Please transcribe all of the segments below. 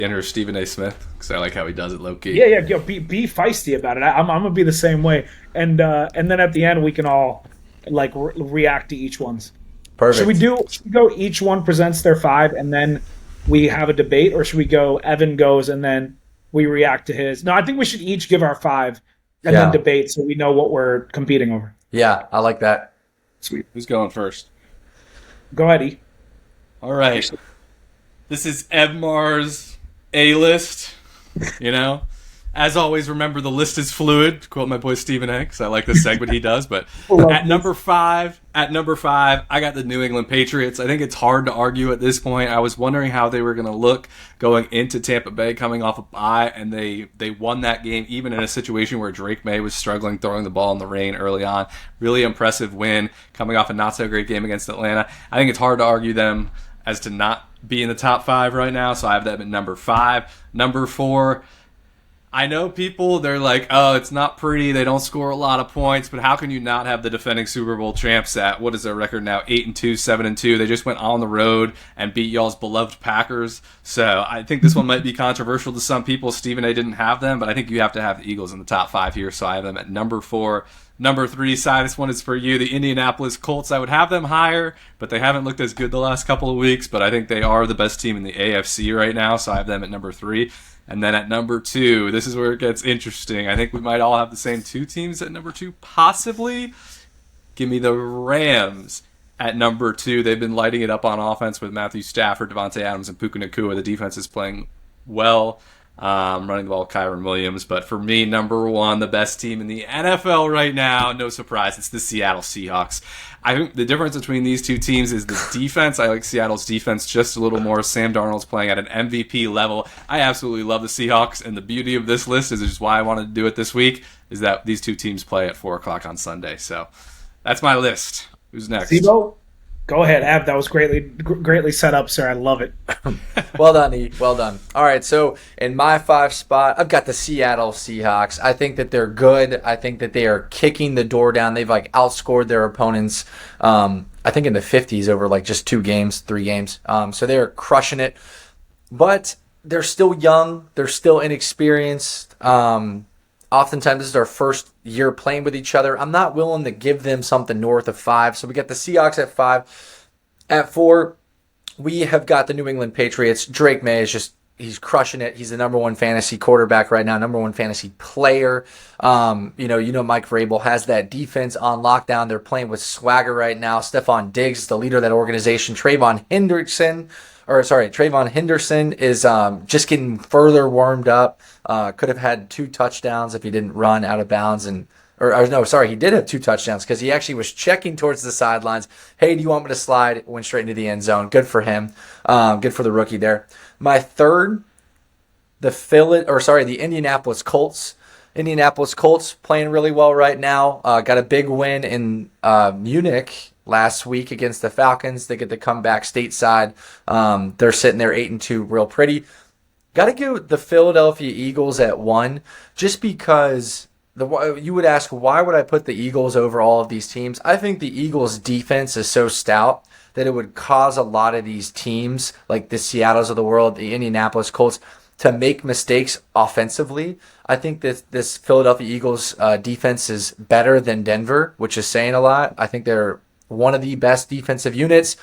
enter Stephen A. Smith because I like how he does it low key. Yeah, be feisty about it. I'm gonna be the same way, and then at the end we can all like react to each one's. Perfect. Should we go each one presents their five and then we have a debate, or should we go Evan goes and then we react to his? No, I think we should each give our five and then debate so we know what we're competing over. Yeah, I like that. Sweet. Who's going first? Go ahead, E. All right. This is Evmar's A-list. You know, as always, remember the list is fluid. To quote my boy Stephen A. because I like this segment he does. But at number five, I got the New England Patriots. I think it's hard to argue at this point. I was wondering how they were going to look going into Tampa Bay, coming off a bye, and they won that game even in a situation where Drake May was struggling throwing the ball in the rain early on. Really impressive win coming off a not so great game against Atlanta. I think it's hard to argue them as to not be in the top five right now, so I have them at number five. Number four, I know people, they're like, oh, it's not pretty, they don't score a lot of points, but how can you not have the defending Super Bowl champs at, what is their record now, 8-2, 7-2? They just went on the road and beat y'all's beloved Packers, so I think this one might be controversial to some people. Stephen A. didn't have them, but I think you have to have the Eagles in the top five here, so I have them at number four. Number three, Si, this one is for you. The Indianapolis Colts, I would have them higher, but they haven't looked as good the last couple of weeks, but I think they are the best team in the AFC right now, so I have them at number three. And then at number two, this is where it gets interesting. I think we might all have the same two teams at number two, possibly. Give me the Rams at number two. They've been lighting it up on offense with Matthew Stafford, Devontae Adams, and Puka Nacua. The defense is playing well. Running the ball with Kyron Williams. But for me, number one, the best team in the NFL right now, no surprise, it's the Seattle Seahawks. I think the difference between these two teams is the defense. I like Seattle's defense just a little more. Sam Darnold's playing at an MVP level. I absolutely love the Seahawks, and the beauty of this list is just why I wanted to do it this week, is that these two teams play at 4 o'clock on Sunday. So that's my list. Who's next? Sibo? Go ahead, Ab. That was greatly set up, sir. I love it. Well done, E. Well done. All right, so in my five spot, I've got the Seattle Seahawks. I think that they're good. I think that they are kicking the door down. They've outscored their opponents, I think in the 50s over just 3 games. So they're crushing it. But they're still young. They're still inexperienced. Oftentimes, this is our first year playing with each other. I'm not willing to give them something north of 5. So we got the Seahawks at 5. At 4, we have got the New England Patriots. Drake May is he's crushing it. He's the number one fantasy quarterback right now, number one fantasy player. Mike Vrabel has that defense on lockdown. They're playing with swagger right now. Stephon Diggs is the leader of that organization. Trayvon Henderson is just getting further warmed up. Could have had 2 touchdowns if he didn't run out of bounds. He did have 2 touchdowns because he actually was checking towards the sidelines. Hey, do you want me to slide? Went straight into the end zone. Good for him. Good for the rookie there. My third, the Indianapolis Colts. Indianapolis Colts playing really well right now. Got a big win in Munich last week against the Falcons. They get to come back stateside. They're sitting there 8-2, real pretty. Got to go the Philadelphia Eagles at 1, just because you would ask, why would I put the Eagles over all of these teams? I think the Eagles' defense is so stout that it would cause a lot of these teams, like the Seattles of the world, the Indianapolis Colts, to make mistakes offensively. I think that this Philadelphia Eagles defense is better than Denver, which is saying a lot. I think they're one of the best defensive units.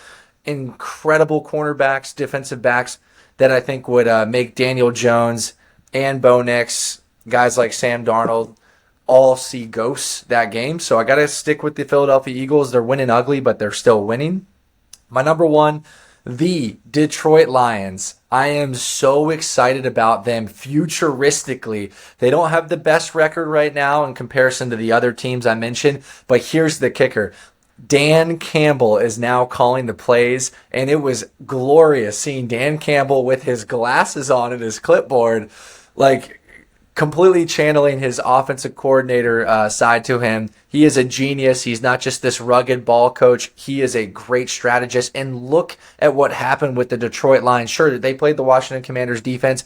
Incredible cornerbacks, defensive backs that I think would make Daniel Jones and Bo Nix, guys like Sam Darnold, all see ghosts that game. So I got to stick with the Philadelphia Eagles. They're winning ugly, but they're still winning. My number one, the Detroit Lions. I am so excited about them futuristically. They don't have the best record right now in comparison to the other teams I mentioned, but here's the kicker. Dan Campbell is now calling the plays, and it was glorious seeing Dan Campbell with his glasses on and his clipboard, completely channeling his offensive coordinator side to him. He is a genius. He's not just this rugged ball coach. He is a great strategist. And look at what happened with the Detroit Lions. Sure, they played the Washington Commanders defense,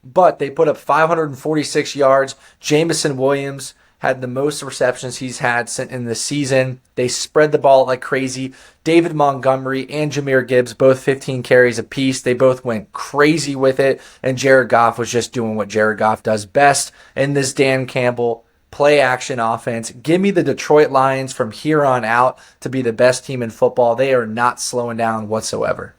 but they put up 546 yards. Jamison Williams had the most receptions he's had in the season. They spread the ball like crazy. David Montgomery and Jahmyr Gibbs, both 15 carries apiece. They both went crazy with it, and Jared Goff was just doing what Jared Goff does best in this Dan Campbell play action offense. Give me the Detroit Lions from here on out to be the best team in football. They are not slowing down whatsoever.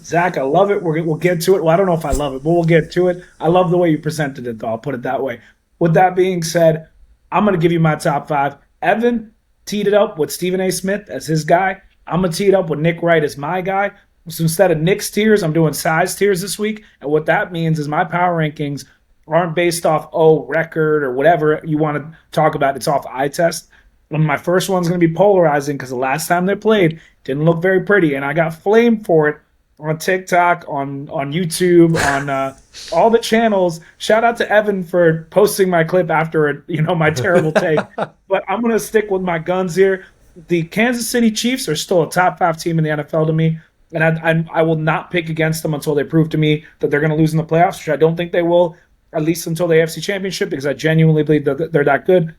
Zach, I love it. We'll get to it. Well, I don't know if I love it, but we'll get to it. I love the way you presented it, though. I'll put it that way. With that being said, I'm going to give you my top 5. Evan teed it up with Stephen A. Smith as his guy. I'm going to tee it up with Nick Wright as my guy. So instead of Nick's tiers, I'm doing size tiers this week. And what that means is my power rankings aren't based off, record or whatever you want to talk about. It's off eye test. And my first one's going to be polarizing because the last time they played didn't look very pretty. And I got flamed for it on TikTok, on YouTube, on all the channels. Shout out to Evan for posting my clip after my terrible take. But I'm going to stick with my guns here. The Kansas City Chiefs are still a top 5 team in the NFL to me, and I will not pick against them until they prove to me that they're going to lose in the playoffs, which I don't think they will, at least until the AFC Championship, because I genuinely believe that they're that good.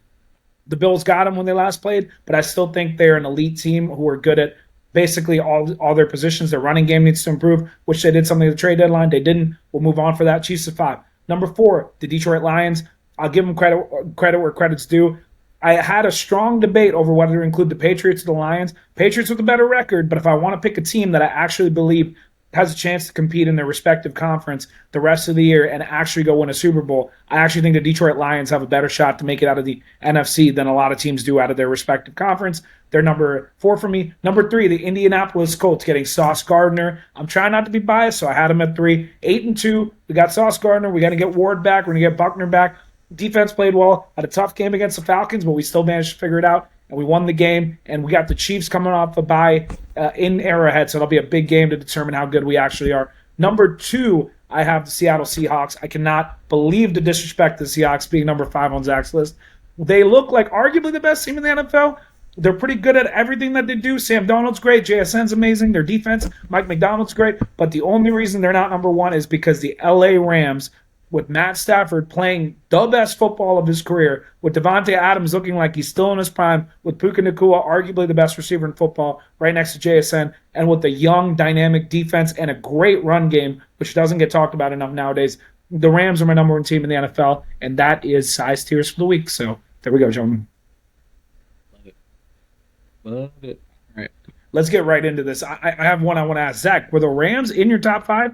The Bills got them when they last played, but I still think they're an elite team who are good at basically all their positions. Their running game needs to improve, which they did something at the trade deadline. They didn't. We'll move on for that. Chiefs at 5. Number 4, the Detroit Lions. I'll give them credit where credit's due. I had a strong debate over whether to include the Patriots or the Lions. Patriots with a better record, but if I want to pick a team that I actually believe has a chance to compete in their respective conference the rest of the year and actually go win a Super Bowl, I actually think the Detroit Lions have a better shot to make it out of the NFC than a lot of teams do out of their respective conference. They're number 4 for me. Number 3, the Indianapolis Colts getting Sauce Gardner. I'm trying not to be biased, so I had them at 3. 8-2, we got Sauce Gardner. We got to get Ward back. We're going to get Buckner back. Defense played well. Had a tough game against the Falcons, but we still managed to figure it out. And we won the game, and we got the Chiefs coming off a bye in Arrowhead, so it'll be a big game to determine how good we actually are. Number 2, I have the Seattle Seahawks. I cannot believe the disrespect to the Seahawks being number 5 on Zach's list. They look like arguably the best team in the NFL. They're pretty good at everything that they do. Sam Darnold's great. JSN's amazing. Their defense, Mike McDonald's great. But the only reason they're not number 1 is because the LA Rams, with Matt Stafford playing the best football of his career, with Devontae Adams looking like he's still in his prime, with Puka Nacua, arguably the best receiver in football, right next to JSN, and with a young, dynamic defense and a great run game, which doesn't get talked about enough nowadays, the Rams are my number 1 team in the NFL, and that is size tiers for the week. So there we go, gentlemen. Love it. All right. Let's get right into this. I have one I want to ask. Zach, were the Rams in your top 5?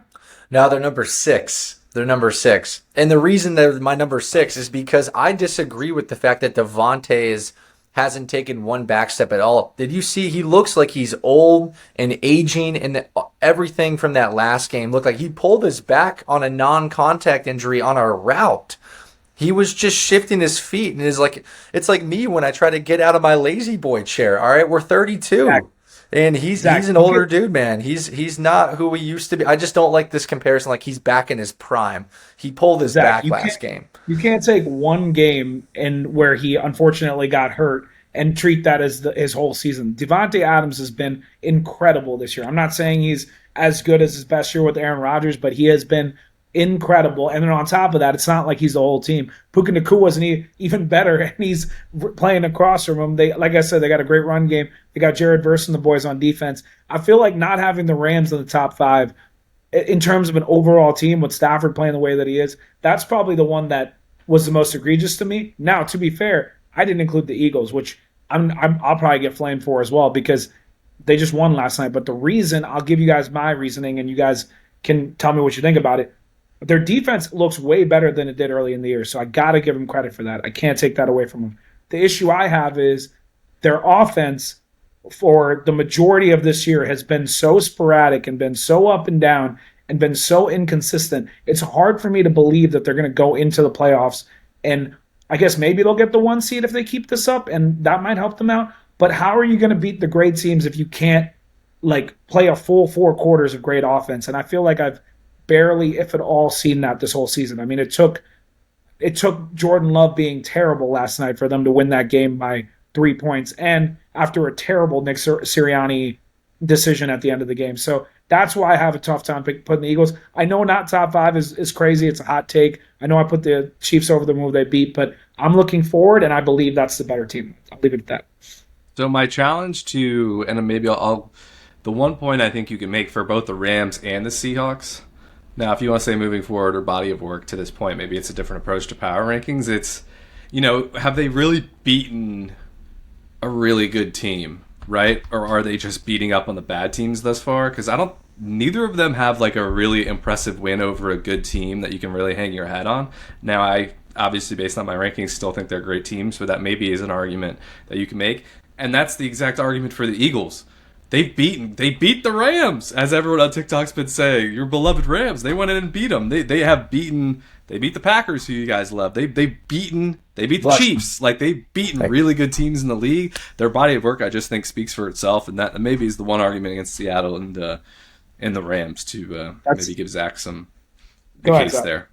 No, they're number 6. They're number 6. And the reason they're my number 6 is because I disagree with the fact that Devontae hasn't taken one back step at all. Did you see? He looks like he's old and aging, and everything from that last game looked like he pulled his back on a non-contact injury on a route. He was just shifting his feet, and it's like me when I try to get out of my lazy boy chair. All right, we're 32. Zach, and he's an older dude, man. He's not who he used to be. I just don't like this comparison. Like, he's back in his prime. He pulled his back last game. You can't take one game where he unfortunately got hurt and treat that as his whole season. Devontae Adams has been incredible this year. I'm not saying he's as good as his best year with Aaron Rodgers, but he has been incredible. And then on top of that, it's not like he's the whole team. Puka Nacua wasn't even better, and he's playing across from him. They, like I said, they got a great run game. They got Jared Verse and the boys on defense. I feel like not having the Rams in the top 5 in terms of an overall team with Stafford playing the way that he is, that's probably the one that was the most egregious to me. Now, to be fair, I didn't include the Eagles, which I'll probably get flamed for as well because they just won last night. But the reason, I'll give you guys my reasoning, and you guys can tell me what you think about it. Their defense looks way better than it did early in the year, so I got to give them credit for that. I can't take that away from them. The issue I have is their offense for the majority of this year has been so sporadic and been so up and down and been so inconsistent. It's hard for me to believe that they're going to go into the playoffs, and I guess maybe they'll get the 1 seed if they keep this up, and that might help them out. But how are you going to beat the great teams if you can't play a full 4 quarters of great offense? And I feel like I've barely, if at all, seen that this whole season. I mean, it took Jordan Love being terrible last night for them to win that game by 3 points, and after a terrible Nick Sirianni decision at the end of the game. So that's why I have a tough time putting the Eagles. I know not top 5 is crazy. It's a hot take. I know I put the Chiefs over the move they beat, but I'm looking forward, and I believe that's the better team. I'll leave it at that. So my challenge to, and maybe I'll the one point I think you can make for both the Rams and the Seahawks. Now, if you want to say moving forward or body of work to this point, maybe it's a different approach to power rankings. It's, have they really beaten a really good team, right? Or are they just beating up on the bad teams thus far? Because neither of them have like a really impressive win over a good team that you can really hang your hat on. Now, I obviously, based on my rankings, still think they're great teams, but that maybe is an argument that you can make. And that's the exact argument for the Eagles. They beat the Rams, as everyone on TikTok's been saying. Your beloved Rams, they went in and beat them. They beat the Packers, who you guys love. They beat the Chiefs. Like, they've beaten really good teams in the league. Their body of work, I just think, speaks for itself, and that maybe is the one argument against Seattle and the Rams to maybe give Zach some case there.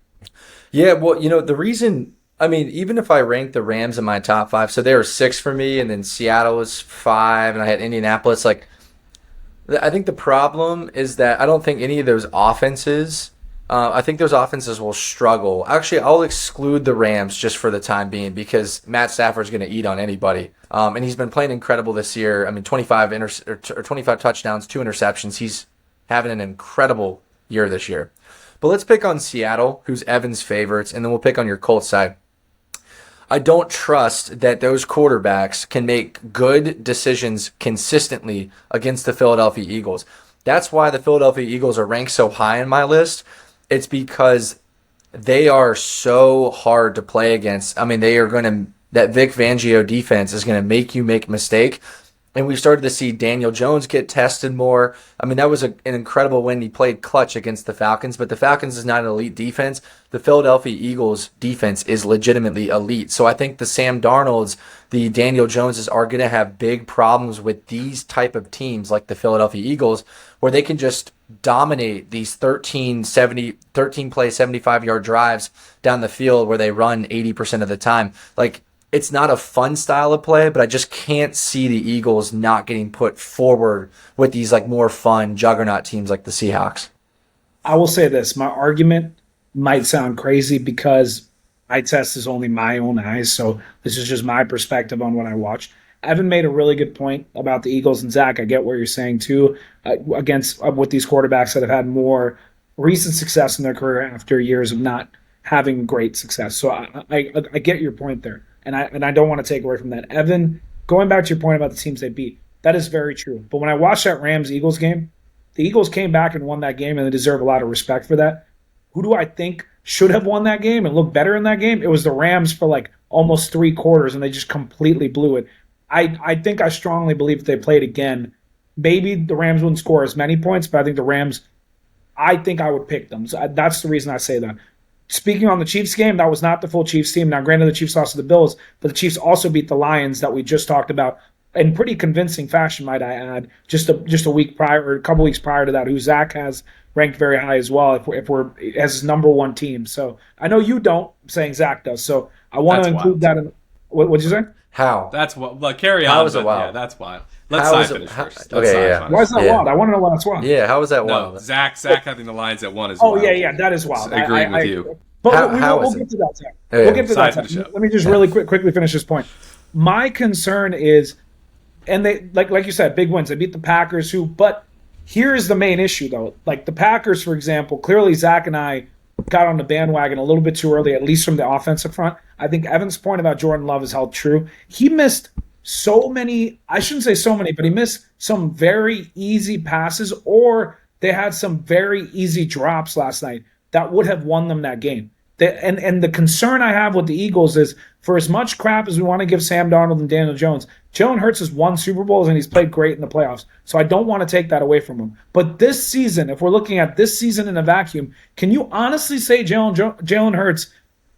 Yeah, well, the reason. I mean, even if I rank the Rams in my top 5, so they were 6 for me, and then Seattle was 5, and I had Indianapolis. Like, I think the problem is that I don't think any of those offenses. I think those offenses will struggle. Actually, I'll exclude the Rams just for the time being because Matt Stafford's going to eat on anybody, and he's been playing incredible this year. I mean, 25 touchdowns, 2 interceptions. He's having an incredible year this year. But let's pick on Seattle, who's Evan's favorites, and then we'll pick on your Colts side. I don't trust that those quarterbacks can make good decisions consistently against the Philadelphia Eagles. That's why the Philadelphia Eagles are ranked so high in my list. It's because they are so hard to play against. I mean, that Vic Fangio defense is going to make you make a mistake. And we started to see Daniel Jones get tested more. I mean, that was an incredible win. He played clutch against the Falcons, but the Falcons is not an elite defense. The Philadelphia Eagles defense is legitimately elite. So I think the Sam Darnolds, the Daniel Joneses are going to have big problems with these type of teams like the Philadelphia Eagles, where they can just dominate these 13 play 75-yard drives down the field where they run 80% of the time. Like, it's not a fun style of play, but I just can't see the Eagles not getting put forward with these like more fun juggernaut teams like the Seahawks. I will say this. My argument might sound crazy because my test is only my own eyes, so this is just my perspective on what I watched. Evan made a really good point about the Eagles, and Zach, I get what you're saying too, against with these quarterbacks that have had more recent success in their career after years of not having great success. So I get your point there. And I don't want to take away from that. Evan, going back to your point about the teams they beat, that is very true. But when I watched that Rams-Eagles game, the Eagles came back and won that game, and they deserve a lot of respect for that. Who do I think should have won that game and looked better in that game? It was the Rams for like almost 3 quarters, and they just completely blew it. I think I strongly believe if they played again, maybe the Rams wouldn't score as many points, but I think the Rams, I think I would pick them. So that's the reason I say that. Speaking on the Chiefs game, that was not the full Chiefs team. Now, granted, the Chiefs lost to the Bills, but the Chiefs also beat the Lions that we just talked about in pretty convincing fashion, might I add, just a week prior or a couple weeks prior to that, who Zach has ranked very high as well if we're as his number one team. So I know you don't, saying Zach does. So I want to include that in what'd you say? How? That's what. Well, carry on. How was it wild? Yeah, that's wild. Let's Sai finish first. Yeah. Why is that wild? I want to know why that's wild. Yeah, how was that wild? No, Zach having the Lions at 1 is wild. wild. Yeah, that is wild. Agreeing with you. But we'll get to that, Zach. We'll get to that. Let me just really quickly finish this point. My concern is, and they like you said, big wins. They beat the Packers, but here is the main issue, though. Like the Packers, for example, clearly Zach and I got on the bandwagon a little bit too early, at least from the offensive front. I think Evan's point about Jordan Love is held true. He missed so many, I shouldn't say so many, but he missed some very easy passes, or they had some very easy drops last night that would have won them that game. And the concern I have with the Eagles is, for as much crap as we want to give Sam Darnold and Daniel Jones, Jalen Hurts has won Super Bowls and he's played great in the playoffs. So I don't want to take that away from him. But this season, if we're looking at this season in a vacuum, can you honestly say Jalen Hurts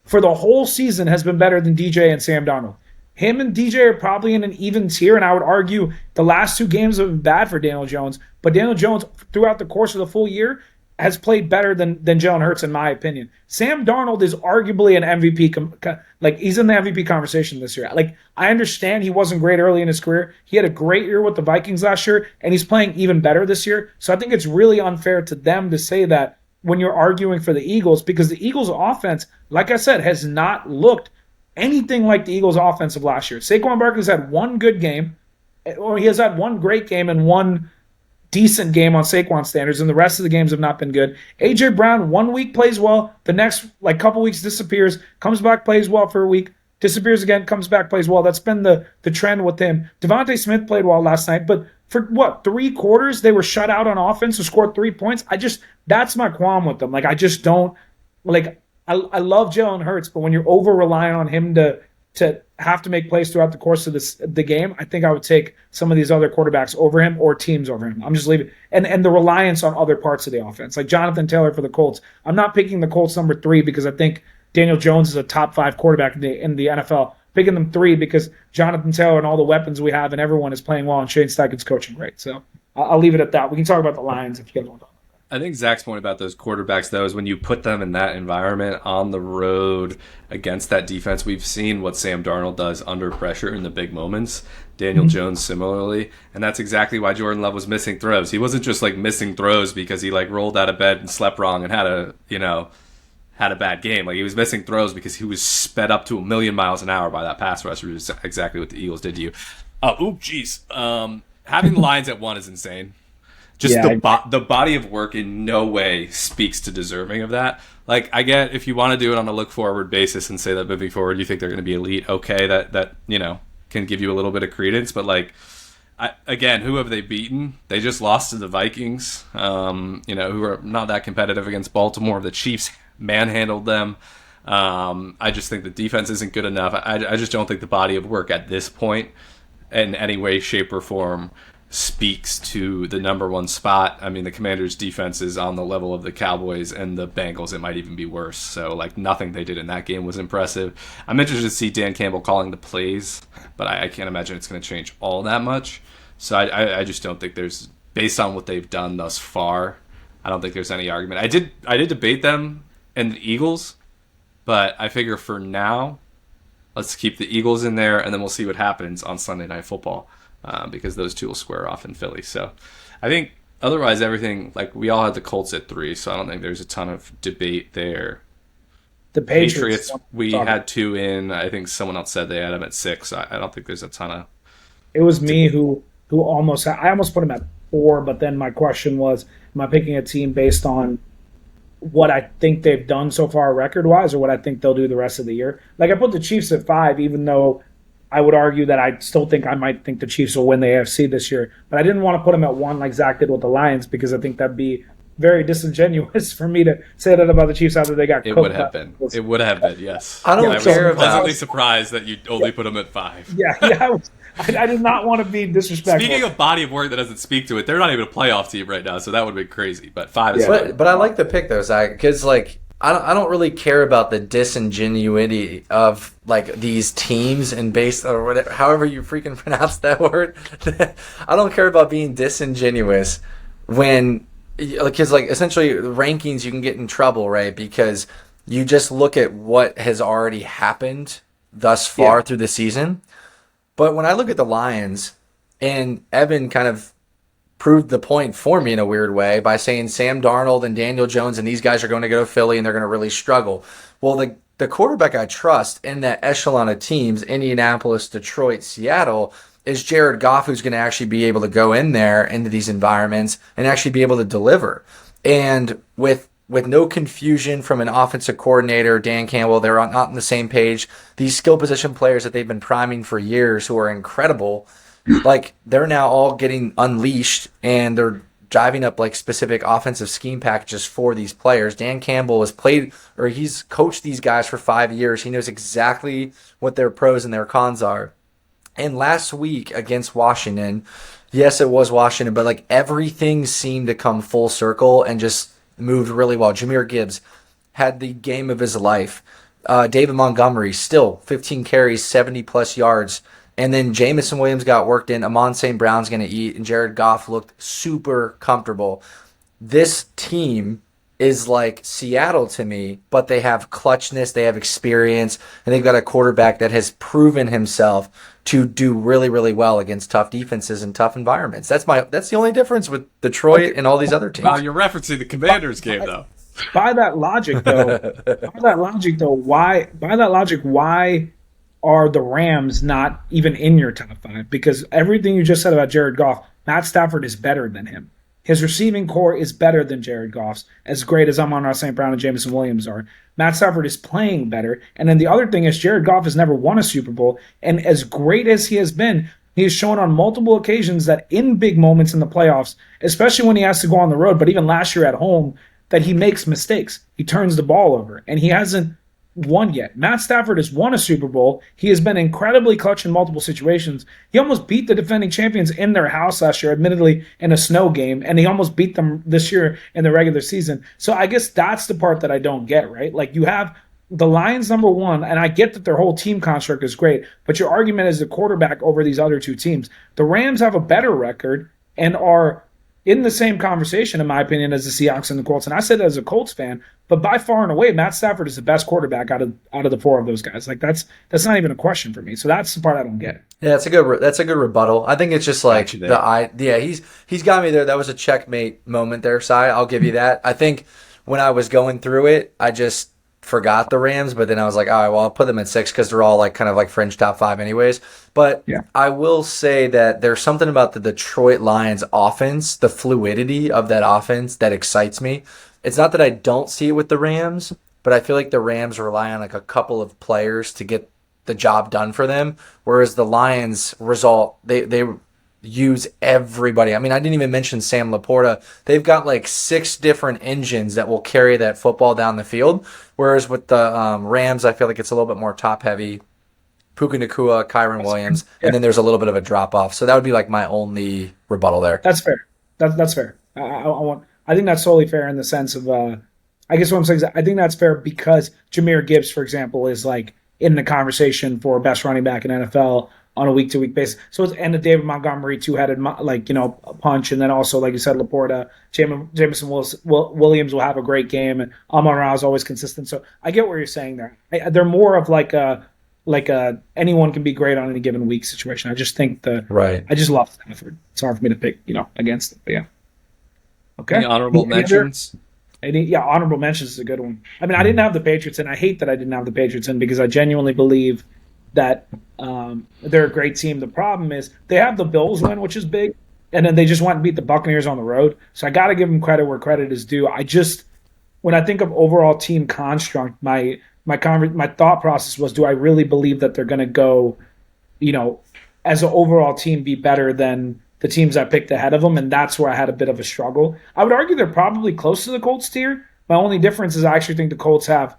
for the whole season has been better than DJ and Sam Darnold? Him and DJ are probably in an even tier, and I would argue the last 2 games have been bad for Daniel Jones. But Daniel Jones, throughout the course of the full year, has played better than Jalen Hurts, in my opinion. Sam Darnold is arguably an MVP. He's in the MVP conversation this year. Like, I understand he wasn't great early in his career. He had a great year with the Vikings last year, and he's playing even better this year. So I think it's really unfair to them to say that when you're arguing for the Eagles, because the Eagles' offense, like I said, has not looked anything like the Eagles' offense of last year. Saquon Barkley's had one good game, or he has had one great game and one decent game on Saquon standards, and the rest of the games have not been good. A.J. Brown, 1 week plays well, the next couple weeks disappears, comes back, plays well for a week, disappears again, comes back, plays well. That's been the trend with him. Devontae Smith played well last night, but for 3 quarters they were shut out on offense or scored 3 points. That's my qualm with them. I just don't I love Jalen Hurts, but when you're over reliant on him to have to make plays throughout the course of the game, I think I would take some of these other quarterbacks over him or teams over him. I'm just leaving. And the reliance on other parts of the offense, like Jonathan Taylor for the Colts. I'm not picking the Colts number 3 because I think Daniel Jones is a top 5 quarterback in the NFL. Picking them 3 because Jonathan Taylor and all the weapons we have and everyone is playing well and Shane Steichen's coaching great. So I'll leave it at that. We can talk about the Lions if you guys want to talk. I think Zach's point about those quarterbacks, though, is when you put them in that environment on the road against that defense, we've seen what Sam Darnold does under pressure in the big moments. Daniel Jones similarly. And that's exactly why Jordan Love was missing throws. He wasn't just missing throws because he rolled out of bed and slept wrong and had a bad game. He was missing throws because he was sped up to 1 million miles an hour by that pass rush, which is exactly what the Eagles did to you. Having the Lions at 1 is insane. The body of work in no way speaks to deserving of that. I get if you want to do it on a look forward basis and say that moving forward you think they're going to be elite. Okay, that can give you a little bit of credence. But who have they beaten? They just lost to the Vikings. Who are not that competitive against Baltimore. The Chiefs manhandled them. I just think the defense isn't good enough. I just don't think the body of work at this point, in any way, shape, or form, speaks to the number 1 spot. I mean, the Commanders' defense is on the level of the Cowboys and the Bengals. It might even be worse. So, nothing they did in that game was impressive. I'm interested to see Dan Campbell calling the plays, but I can't imagine it's going to change all that much. So I just don't think there's, based on what they've done thus far, I don't think there's any argument. I did debate them and the Eagles, but I figure for now, let's keep the Eagles in there, and then we'll see what happens on Sunday Night Football. Because those two will square off in Philly. So I think otherwise everything, we all had the Colts at 3, so I don't think there's a ton of debate there. The Patriots we had 2 in. I think someone else said they had them at 6. I don't think there's a ton of... It was me who almost put them at 4, but then my question was, am I picking a team based on what I think they've done so far record-wise or what I think they'll do the rest of the year? I put the Chiefs at 5, even though I would argue that I still think I might think the Chiefs will win the AFC this year. But I didn't want to put them at 1 like Zach did with the Lions because I think that'd be very disingenuous for me to say that about the Chiefs after they got cooked. It would have been, yes. I don't care about... I was pleasantly surprised that you only put them at 5. Yeah, I did not want to be disrespectful. Speaking of body of work that doesn't speak to it, they're not even a playoff team right now, so that would be crazy. But 5 is fine. But I like the pick, though, Zach, because, I don't really care about the disingenuity of these teams and based or whatever, however you freaking pronounce that word. I don't care about being disingenuous when, because essentially rankings you can get in trouble, right? Because you just look at what has already happened thus far through the season. But when I look at the Lions, and Evan kind of proved the point for me in a weird way by saying Sam Darnold and Daniel Jones and these guys are going to go to Philly and they're going to really struggle. Well, the quarterback I trust in that echelon of teams, Indianapolis, Detroit, Seattle, is Jared Goff, who's going to actually be able to go in there into these environments and actually be able to deliver. And with no confusion from an offensive coordinator, Dan Campbell, they're not on the same page. These skill position players that they've been priming for years who are incredible, they're now all getting unleashed and they're driving up specific offensive scheme packages for these players. Dan Campbell he's coached these guys for 5 years. He knows exactly what their pros and their cons are. And last week against Washington, yes, it was Washington, but everything seemed to come full circle and just moved really well. Jahmyr Gibbs had the game of his life. David Montgomery, still 15 carries, 70-plus yards. And then Jamison Williams got worked in. Amon St. Brown's going to eat. And Jared Goff looked super comfortable. This team is like Seattle to me, but they have clutchness, they have experience, and they've got a quarterback that has proven himself to do really, really well against tough defenses and tough environments. That's the only difference with Detroit and all these other teams. Wow, you're referencing the Commanders game, though. By that logic, though, why are the Rams not even in your top 5? Because everything you just said about Jared Goff, Matt Stafford is better than him. His receiving core is better than Jared Goff's, as great as Amon-Ra St. Brown and Jameson Williams are. Matt Stafford is playing better. And then the other thing is Jared Goff has never won a Super Bowl. And as great as he has been, he has shown on multiple occasions that in big moments in the playoffs, especially when he has to go on the road, but even last year at home, that he makes mistakes. He turns the ball over. And he hasn't won yet. Matt Stafford has won a Super Bowl. He has been incredibly clutch in multiple situations. He almost beat the defending champions in their house last year, admittedly in a snow game, and he almost beat them this year in the regular season. So I guess that's the part that I don't get, right? Like you have the Lions number 1, and I get that their whole team construct is great, but your argument is the quarterback over these other two teams. The Rams have a better record and are in the same conversation, in my opinion, as the Seahawks and the Colts. And I said that as a Colts fan, but by far and away, Matt Stafford is the best quarterback out of the 4 of those guys. Like that's not even a question for me. So that's the part I don't get. Yeah, that's a good rebuttal. I think it's just like he's got me there. That was a checkmate moment there, Si. I'll give you that. I think when I was going through it, I just forgot the Rams, but then I was like, all right, well, I'll put them at 6 because they're all like kind of like fringe top 5 anyways. But yeah. I will say that there's something about the Detroit Lions offense, the fluidity of that offense that excites me. It's not that I don't see it with the Rams, but I feel like the Rams rely on like a couple of players to get the job done for them, whereas the Lions they use everybody. I mean, I didn't even mention Sam Laporta. They've got like 6 different engines that will carry that football down the field, whereas with the Rams, I feel like it's a little bit more top-heavy. Puka Nacua, Kyron Williams, and then there's a little bit of a drop-off. So that would be like my only rebuttal there. That's fair. That's fair. I think that's solely fair in the sense of, I guess what I'm saying is I think that's fair because Jahmyr Gibbs, for example, is like in the conversation for best running back in NFL on a week-to-week basis. So it's and David Montgomery, 2-headed punch, and then also like you said, Laporta, Jameson Williams will have a great game, and Amon-Ra is always consistent. So I get what you're saying there. They're more of like a anyone can be great on any given week situation. I just think I just love Stafford. It's hard for me to pick against it, but yeah. Okay. Any honorable mentions? Honorable mentions is a good one. I mean, I didn't have the Patriots in. I hate that I didn't have the Patriots in because I genuinely believe that they're a great team. The problem is they have the Bills win, which is big, and then they just went and beat the Buccaneers on the road. So I got to give them credit where credit is due. When I think of overall team construct, my thought process was, do I really believe that they're going to go, as an overall team be better than the teams I picked ahead of them? And that's where I had a bit of a struggle. I would argue they're probably close to the Colts tier. My only difference is I actually think the Colts have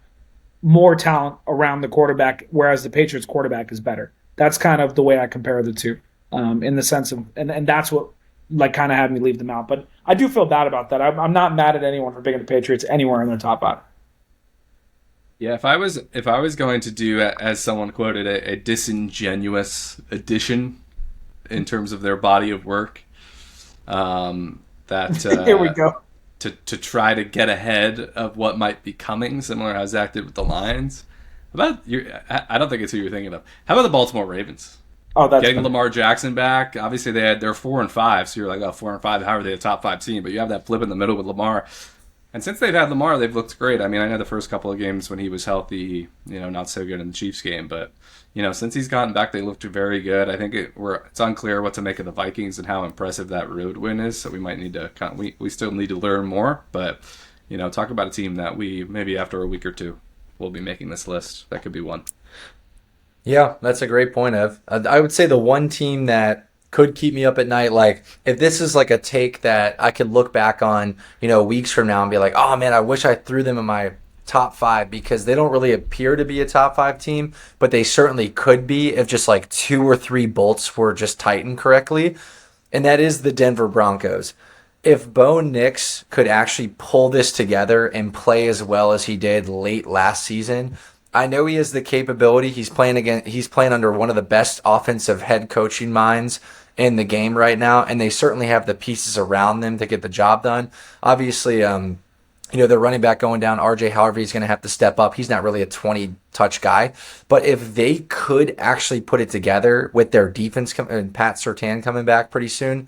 more talent around the quarterback, whereas the Patriots quarterback is better. That's kind of the way I compare the two, in the sense of, and that's what like kind of had me leave them out. But I do feel bad about that. I'm not mad at anyone for picking the Patriots anywhere in their top 5. Yeah, if I was going to do, as someone quoted, a disingenuous addition in terms of their body of work, Here we go. To try to get ahead of what might be coming, similar to how Zach did with the Lions. I don't think it's who you're thinking of. How about the Baltimore Ravens? Oh, that's getting Lamar Jackson back. Obviously, they're 4-5, so you're like, 4-5. How are they a top 5 team? But you have that flip in the middle with Lamar. And since they've had Lamar, they've looked great. I mean, I know the first couple of games when he was healthy, not so good in the Chiefs game, but since he's gotten back, they looked very good. I think it's unclear what to make of the Vikings and how impressive that road win is. So we might need to we still need to learn more. But talk about a team that we maybe after a week or two will be making this list. That could be one. Yeah, that's a great point, Ev. I would say the one team that could keep me up at night, like if this is like a take that I could look back on, weeks from now and be like, oh man, I wish I threw them in my top 5 because they don't really appear to be a top 5 team, but they certainly could be if just like 2 or 3 bolts were just tightened correctly. And that is the Denver Broncos. If Bo Nix could actually pull this together and play as well as he did late last season, I know he has the capability. He's playing under one of the best offensive head coaching minds in the game right now, and they certainly have the pieces around them to get the job done. Obviously, their running back going down, RJ Harvey, is going to have to step up. He's not really a 20-touch guy. But if they could actually put it together with their defense and Pat Surtain coming back pretty soon,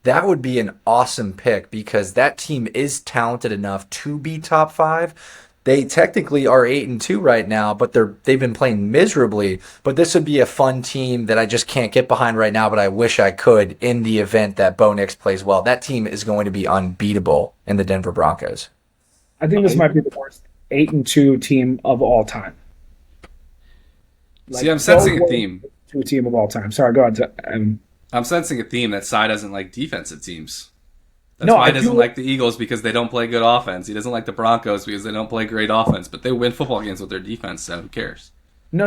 that would be an awesome pick because that team is talented enough to be top 5. They technically are 8-2 right now, but they've been playing miserably. But this would be a fun team that I just can't get behind right now, but I wish I could in the event that Bo Nix plays well. That team is going to be unbeatable in the Denver Broncos. I think this might be the worst 8-2 team of all time. See, I'm sensing a theme. Team of all time. Sorry, go ahead. I'm sensing a theme that Cy doesn't like defensive teams. That's why he doesn't like the Eagles, because they don't play good offense. He doesn't like the Broncos because they don't play great offense, but they win football games with their defense, so who cares? No,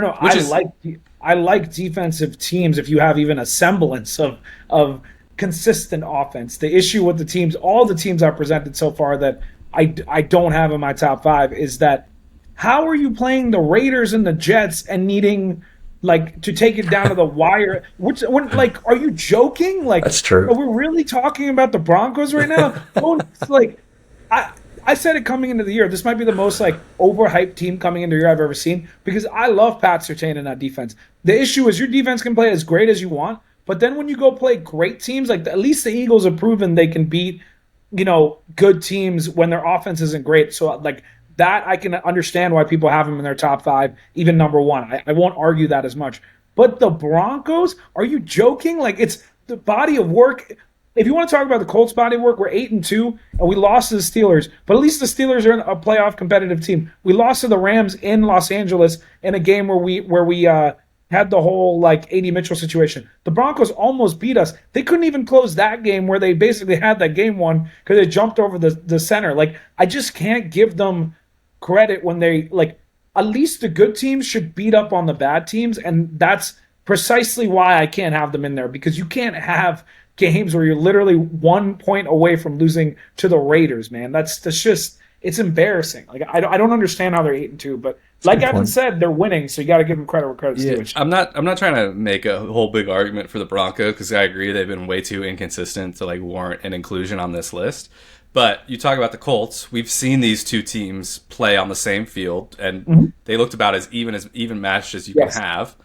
I like defensive teams if you have even a semblance of consistent offense. The issue with the teams, all the teams I've presented so far that I don't have in my top 5, is that how are you playing the Raiders and the Jets and needing to take it down to the wire? Are you joking? That's true. Are we really talking about the Broncos right now? I said it coming into the year. This might be the most overhyped team coming into the year I've ever seen, because I love Pat Surtain and that defense. The issue is your defense can play as great as you want, but then when you go play great teams, at least the Eagles have proven they can beat, good teams when their offense isn't great. So that I can understand why people have them in their top 5, even number 1. I won't argue that as much. But the Broncos, are you joking? It's the body of work. If you want to talk about the Colts' body of work, we're 8-2, and we lost to the Steelers. But at least the Steelers are a playoff competitive team. We lost to the Rams in Los Angeles in a game where we had the whole A.D. Mitchell situation. The Broncos almost beat us. They couldn't even close that game where they basically had that game won because they jumped over the center. I just can't give them credit when they at least the good teams should beat up on the bad teams, and that's precisely why I can't have them in there, because you can't have games where you're literally 1 point away from losing to the Raiders, man. That's just, it's embarrassing. I don't understand how they're 8-2, but Evan said, they're winning, so you got to give them credit where credit's due. I'm not trying to make a whole big argument for the Broncos, because I agree they've been way too inconsistent to warrant an inclusion on this list. But you talk about the Colts. We've seen these two teams play on the same field, and they looked about as even matched as you can have.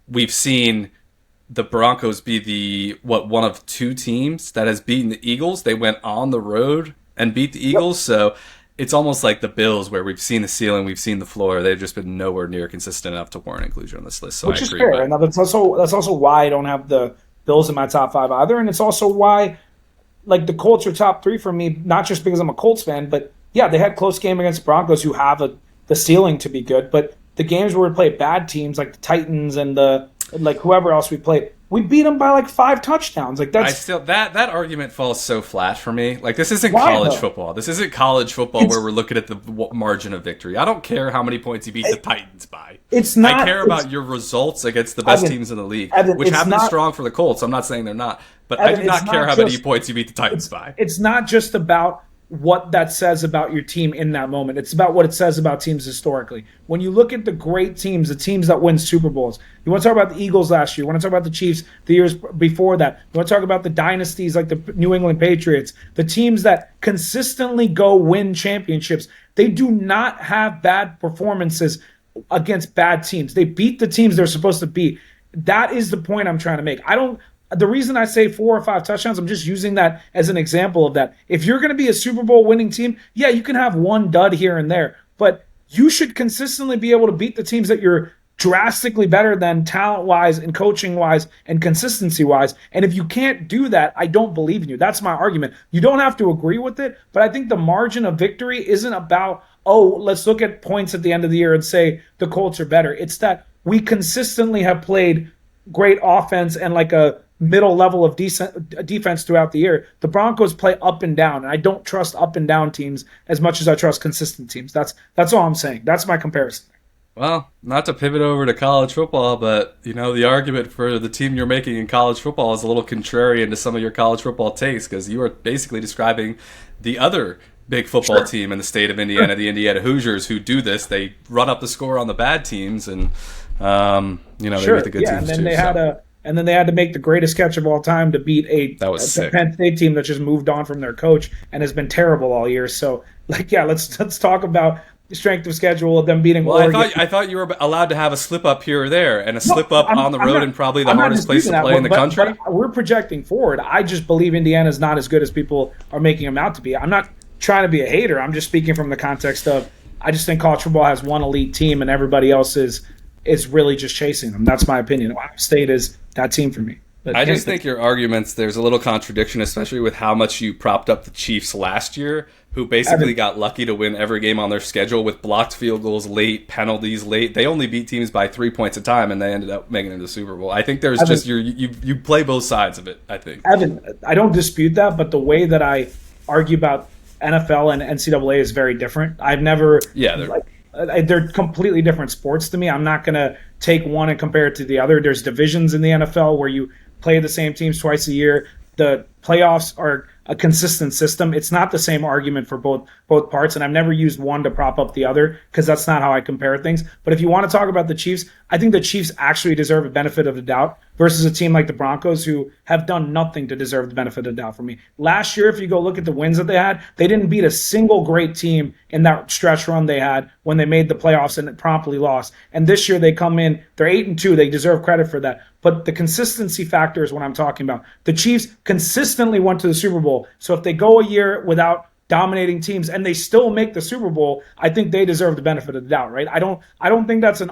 We've seen the Broncos be one of 2 teams that has beaten the Eagles. They went on the road and beat the Eagles. So it's almost like the Bills, where we've seen the ceiling, we've seen the floor. They've just been nowhere near consistent enough to warrant inclusion on this list. So Which I is agree. fair. And that's also why I don't have the Bills in my top 5 either. And it's also why the Colts are top 3 for me, not just because I'm a Colts fan, but yeah, they had close game against Broncos, who have the ceiling to be good. But the games where we play bad teams like the Titans and the whoever else we played, we beat them by 5 touchdowns. That's that argument falls so flat for me. This isn't college football. This isn't college football where we're looking at the margin of victory. I don't care how many points you beat the Titans by. It's not. I care about your results against the best teams in the league, which have been strong for the Colts. I'm not saying they're not, but I do not care how many points you beat the Titans by. It's not just about what that says about your team in that moment. It's about what it says about teams historically. When you look at the great teams, the teams that win Super Bowls, you want to talk about the Eagles last year, you want to talk about the Chiefs the years before that, you want to talk about the dynasties like the New England Patriots, the teams that consistently go win championships. They do not have bad performances against bad teams. They beat the teams they're supposed to beat. That is the point I'm trying to make. The reason I say 4 or 5 touchdowns, I'm just using that as an example of that. If you're going to be a Super Bowl winning team, yeah, you can have one dud here and there, but you should consistently be able to beat the teams that you're drastically better than talent-wise and coaching-wise and consistency-wise. And if you can't do that, I don't believe in you. That's my argument. You don't have to agree with it, but I think the margin of victory isn't about, let's look at points at the end of the year and say the Colts are better. It's that we consistently have played great offense and a middle level of defense throughout the year. The Broncos play up and down, and I don't trust up and down teams as much as I trust consistent teams. That's all I'm saying. That's my comparison. Well, not to pivot over to college football, but the argument for the team you're making in college football is a little contrarian to some of your college football takes, because you are basically describing the other big football team in the state of Indiana, the Indiana Hoosiers, who do this. They run up the score on the bad teams, and they beat the good teams too. And then they had to make the greatest catch of all time to beat a Penn State team that just moved on from their coach and has been terrible all year. So, let's talk about the strength of schedule of them beating Oregon. I thought you were allowed to have a slip up here or there, and a slip up on the road, and probably the hardest place to play in the country. But we're projecting forward. I just believe Indiana's not as good as people are making them out to be. I'm not trying to be a hater. I'm just speaking from the context of I just think college football has one elite team, and everybody else is really just chasing them. That's my opinion. Ohio State is that team for me. But I just think your arguments, there's a little contradiction, especially with how much you propped up the Chiefs last year, who basically got lucky to win every game on their schedule with blocked field goals late, penalties late. They only beat teams by 3 points a time, and they ended up making it to the Super Bowl. I think there's just you play both sides of it, I think. Evan, I don't dispute that, but the way that I argue about NFL and NCAA is very different. I've never they're completely different sports to me. I'm not going to take one and compare it to the other. There's divisions in the NFL where you play the same teams twice a year. The playoffs are a consistent system. It's not the same argument for both parts, and I've never used one to prop up the other because that's not how I compare things. But if you want to talk about the Chiefs, I think the Chiefs actually deserve a benefit of the doubt versus a team like the Broncos who have done nothing to deserve the benefit of the doubt for me. Last year, if you go look at the wins that they had, they didn't beat a single great team in that stretch run they had when they made the playoffs and promptly lost. And this year they come in, they're 8-2. They deserve credit for that. But the consistency factor is what I'm talking about. The Chiefs consistently went to the Super Bowl. So if they go a year without dominating teams and they still make the Super Bowl, I think they deserve the benefit of the doubt, right? I don't think that's I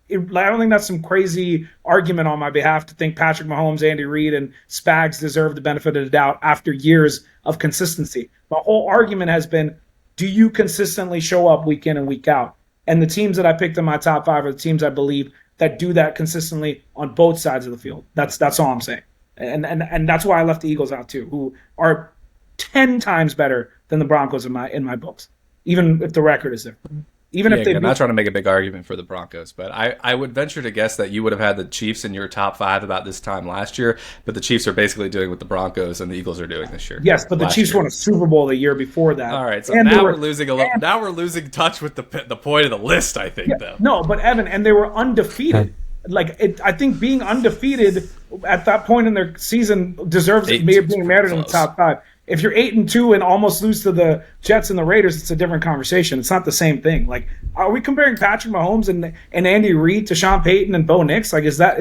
don't think that's some crazy argument on my behalf to think Patrick Mahomes, Andy Reid, and Spags deserve the benefit of the doubt after years of consistency. My whole argument has been, do you consistently show up week in and week out? And the teams that I picked in my top 5 are the teams I believe that do that consistently on both sides of the field. That's all I'm saying. And that's why I left the Eagles out too, who are 10 times better than the Broncos in my books, even if the record is different. I'm not trying to make a big argument for the Broncos, but I would venture to guess that you would have had the Chiefs in your top 5 about this time last year, but the Chiefs are basically doing what the Broncos and the Eagles are doing this year. Yes, but the Chiefs won a Super Bowl the year before that. All right, so now we're losing now we're losing touch with the point of the list, I think, though. No, but Evan, and they were undefeated. I think being undefeated at that point in their season deserves being married in the top 5. If you're 8-2 and almost lose to the Jets and the Raiders, it's a different conversation. It's not the same thing. Like, are we comparing Patrick Mahomes and Andy Reid to Sean Payton and Bo Nix? Like, is that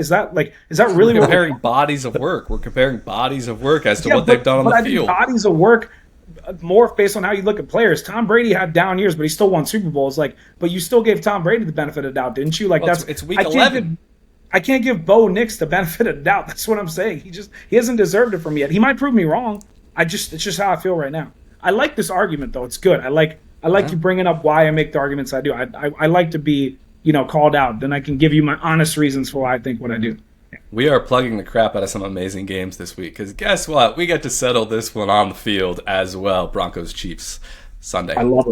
really we're comparing bodies of work? We're comparing bodies of work as to what they've done on the field. Bodies of work more based on how you look at players. Tom Brady had down years, but he still won Super Bowls. Like, but you still gave Tom Brady the benefit of the doubt, didn't you? Like, it's week 11. I can't give Bo Nix the benefit of the doubt. That's what I'm saying. He hasn't deserved it from me yet. He might prove me wrong. It's just how I feel right now. I like this argument though. It's good. I like you bringing up why I make the arguments I do. I like to be, called out. Then I can give you my honest reasons for why I think what I do. We are plugging the crap out of some amazing games this week because guess what? We get to settle this one on the field as well. Broncos Chiefs Sunday. I love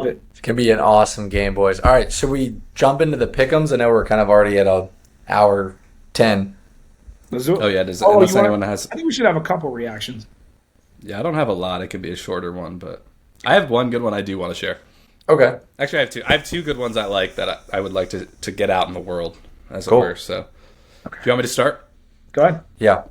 it. It's gonna be an awesome game, boys. All right, should we jump into the pick'ems? I know we're kind of already at an hour 10. Oh yeah, unless anyone has. I think we should have a couple reactions. Yeah, I don't have a lot. It could be a shorter one, but I have one good one I do want to share. Okay. Actually, I have two. I have 2 good ones I like that I would like to get out in the world, as cool. it were. So, okay. Do you want me to start? Go ahead. Yeah.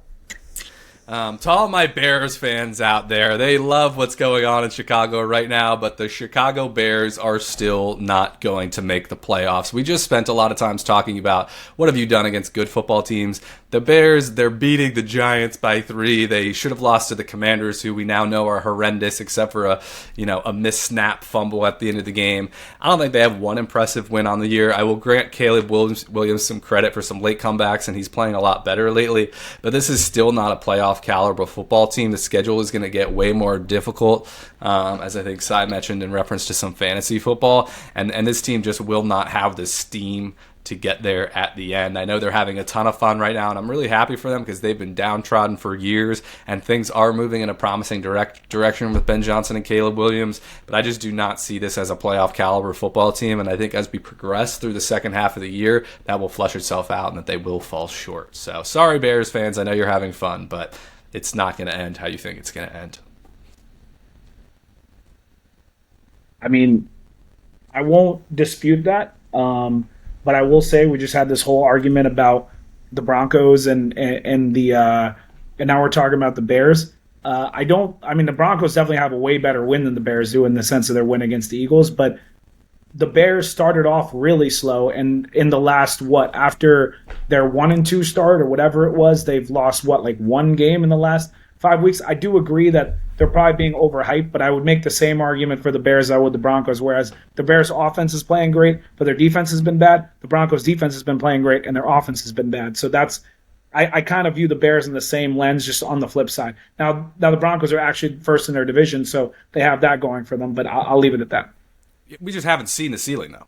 To all my Bears fans out there, they love what's going on in Chicago right now, but the Chicago Bears are still not going to make the playoffs. We just spent a lot of times talking about what have you done against good football teams. The Bears, they're beating the Giants by 3. They should have lost to the Commanders, who we now know are horrendous, except for a missed snap fumble at the end of the game. I don't think they have one impressive win on the year. I will grant Caleb Williams some credit for some late comebacks, and he's playing a lot better lately, but this is still not a playoff caliber football team. The schedule is going to get way more difficult, as I think Cy mentioned in reference to some fantasy football, and this team just will not have the steam to get there at the end. I know they're having a ton of fun right now, and I'm really happy for them because they've been downtrodden for years, and things are moving in a promising direction with Ben Johnson and Caleb Williams, but I just do not see this as a playoff caliber football team, and I think as we progress through the second half of the year, that will flush itself out and that they will fall short. So, sorry Bears fans, I know you're having fun, but it's not going to end how you think it's going to end. I mean, I won't dispute that. But I will say we just had this whole argument about the Broncos and now we're talking about the Bears. The Broncos definitely have a way better win than the Bears do in the sense of their win against the Eagles, but the Bears started off really slow, and in the last after their 1-2 start or whatever it was, they've lost one game in the last 5 weeks. I do agree that they're probably being overhyped, but I would make the same argument for the Bears as I would the Broncos, whereas the Bears offense is playing great, but their defense has been bad. The Broncos defense has been playing great, and their offense has been bad. So I kind of view the Bears in the same lens, just on the flip side. Now the Broncos are actually first in their division, so they have that going for them, but I'll leave it at that. We just haven't seen the ceiling, though.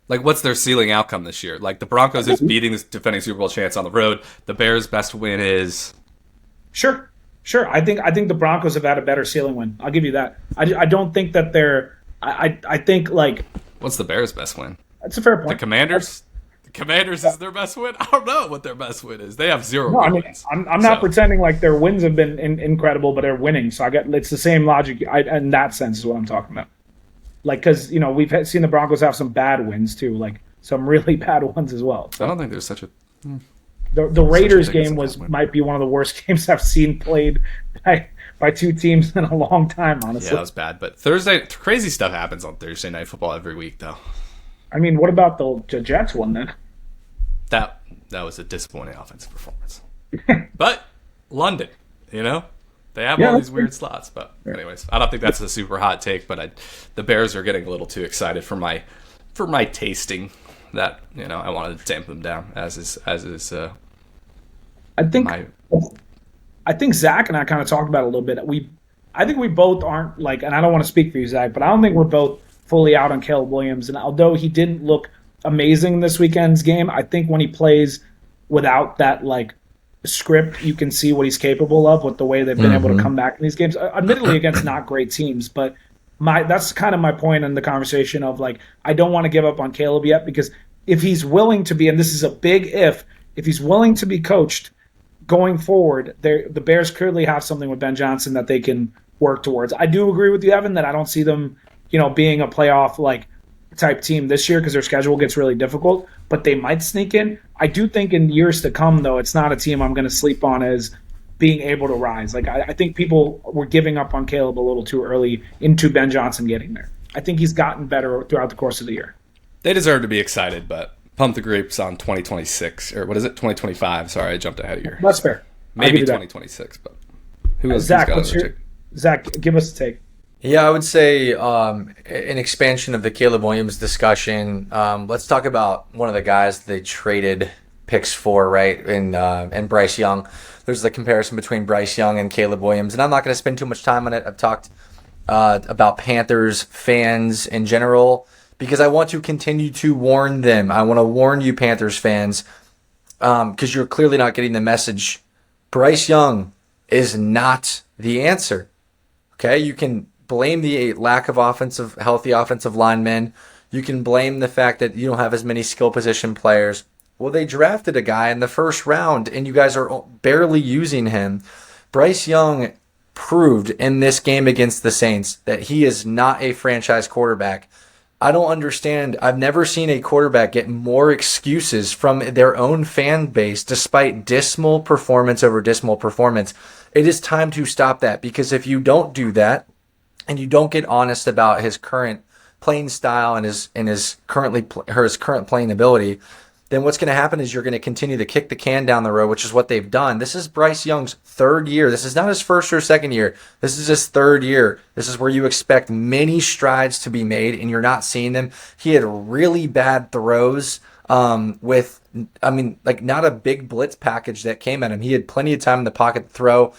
Like, what's their ceiling outcome this year? Like, the Broncos is beating this defending Super Bowl chance on the road. The Bears' best win is... Sure. I think the Broncos have had a better ceiling win. I'll give you that. I don't think that they're... I think, like... What's the Bears' best win? That's a fair point. The Commanders? The Commanders is their best win? I don't know what their best win is. They have zero wins. I'm not pretending like their wins have been incredible, but they're winning. So it's the same logic in that sense is what I'm talking about. Like, because, we've seen the Broncos have some bad wins, too. Like, some really bad ones as well. So, I don't think there's such a... The Raiders game might be one of the worst games I've seen played by two teams in a long time, honestly. Yeah, that was bad. But crazy stuff happens on Thursday Night Football every week, though. I mean, what about the Jets one, then? That was a disappointing offensive performance. But London, they have all these weird slots. But anyways, I don't think that's a super hot take. But the Bears are getting a little too excited for my tasting. That I wanted to dampen them down. As is. I think Zach and I kind of talked about it a little bit. I think we both aren't like, and I don't want to speak for you, Zach, but I don't think we're both fully out on Caleb Williams. And although he didn't look amazing this weekend's game, I think when he plays without that script, you can see what he's capable of with the way they've been able to come back in these games. Admittedly against not great teams, but that's kind of my point in the conversation of I don't want to give up on Caleb yet, because if he's willing to be, and this is a big if he's willing to be coached going forward, the Bears clearly have something with Ben Johnson that they can work towards. I do agree with you, Evan, that I don't see them, being a playoff type team this year because their schedule gets really difficult, but they might sneak in. I do think in years to come, though, it's not a team I'm going to sleep on as being able to rise. I think people were giving up on Caleb a little too early into Ben Johnson getting there. I think he's gotten better throughout the course of the year. They deserve to be excited, but pump the grapes on 2026, or what is it, 2025? Sorry, I jumped ahead of you. That's fair. Maybe 2026, but who else? Zach, Zach, give us a take. Yeah, I would say an expansion of the Caleb Williams discussion. Let's talk about one of the guys they traded picks for, right? And Bryce Young. There's the comparison between Bryce Young and Caleb Williams, and I'm not going to spend too much time on it. I've talked about Panthers fans in general because I want to continue to warn them. I want to warn you, Panthers fans, because you're clearly not getting the message. Bryce Young is not the answer. Okay, you can blame the lack of healthy offensive linemen. You can blame the fact that you don't have as many skill position players. Well, they drafted a guy in the first round, and you guys are barely using him. Bryce Young proved in this game against the Saints that he is not a franchise quarterback. I don't understand. I've never seen a quarterback get more excuses from their own fan base despite dismal performance over dismal performance. It is time to stop that, because if you don't do that and you don't get honest about his current playing style and his current playing ability, then what's going to happen is you're going to continue to kick the can down the road, which is what they've done. This is Bryce Young's third year. This is not his first or second year. This is his third year. This is where you expect many strides to be made, and you're not seeing them. He had really bad throws not a big blitz package that came at him. He had plenty of time in the pocket to throw,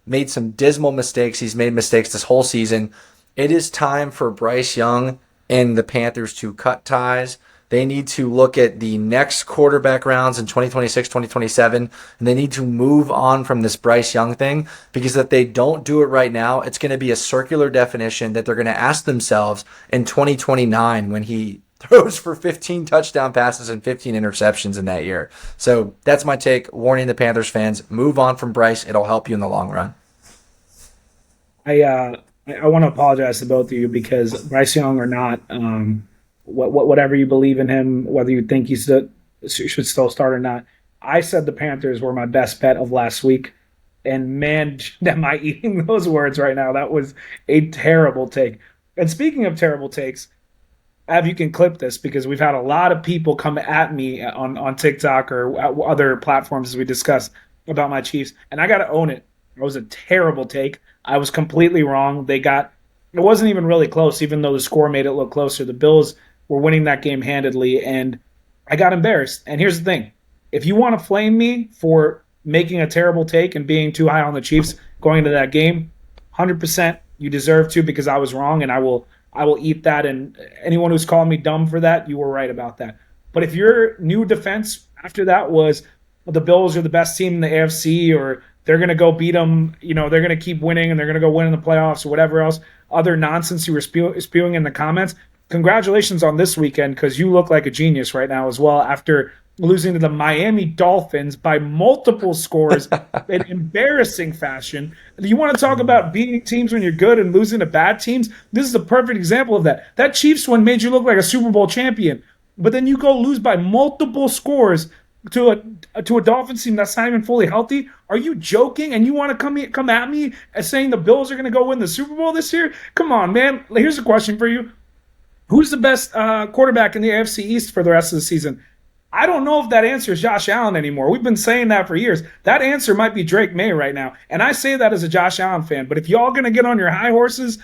made some dismal mistakes. He's made mistakes this whole season. It is time for Bryce Young and the Panthers to cut ties. They need to look at the next quarterback rounds in 2026, 2027, and they need to move on from this Bryce Young thing, because if they don't do it right now, it's going to be a circular definition that they're going to ask themselves in 2029 when he throws for 15 touchdown passes and 15 interceptions in that year. So that's my take. Warning the Panthers fans, move on from Bryce. It'll help you in the long run. I want to apologize to both of you, because Bryce Young or not, whatever you believe in him, whether you think he should still start or not, I said the Panthers were my best bet of last week. And man, am I eating those words right now. That was a terrible take. And speaking of terrible takes, Av, you can clip this, because we've had a lot of people come at me on TikTok or other platforms as we discuss about my Chiefs. And I got to own it. It was a terrible take. I was completely wrong. It wasn't even really close, even though the score made it look closer. The Bills were winning that game handedly, and I got embarrassed. And here's the thing: if you want to flame me for making a terrible take and being too high on the Chiefs going into that game, 100% you deserve to, because I was wrong, and I will eat that. And anyone who's calling me dumb for that, you were right about that. But if your new defense after that was the Bills are the best team in the AFC, or they're going to go beat them, they're going to keep winning and they're going to go win in the playoffs, or whatever else, other nonsense you were spewing in the comments, congratulations on this weekend, because you look like a genius right now as well after losing to the Miami Dolphins by multiple scores in embarrassing fashion. You want to talk about beating teams when you're good and losing to bad teams? This is a perfect example of that. That Chiefs one made you look like a Super Bowl champion, but then you go lose by multiple scores to a Dolphins team that's not even fully healthy. Are you joking? And you want to come at me as saying the Bills are going to go win the Super Bowl this year? Come on, man. Here's a question for you. Who's the best quarterback in the AFC East for the rest of the season? I don't know if that answer is Josh Allen anymore. We've been saying that for years. That answer might be Drake May right now. And I say that as a Josh Allen fan. But if y'all going to get on your high horses,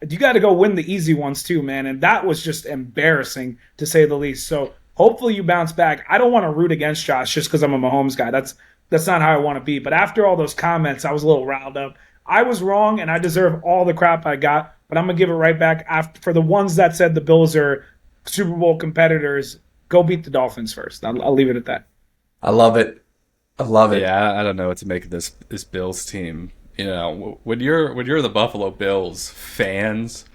you got to go win the easy ones too, man. And that was just embarrassing, to say the least. So hopefully you bounce back. I don't want to root against Josh just because I'm a Mahomes guy. That's not how I want to be. But after all those comments, I was a little riled up. I was wrong, and I deserve all the crap I got. But I'm going to give it right back. For the ones that said the Bills are Super Bowl competitors, go beat the Dolphins first. I'll leave it at that. I love it. I love it. Yeah, I don't know what to make of this Bills team. When you're the Buffalo Bills fans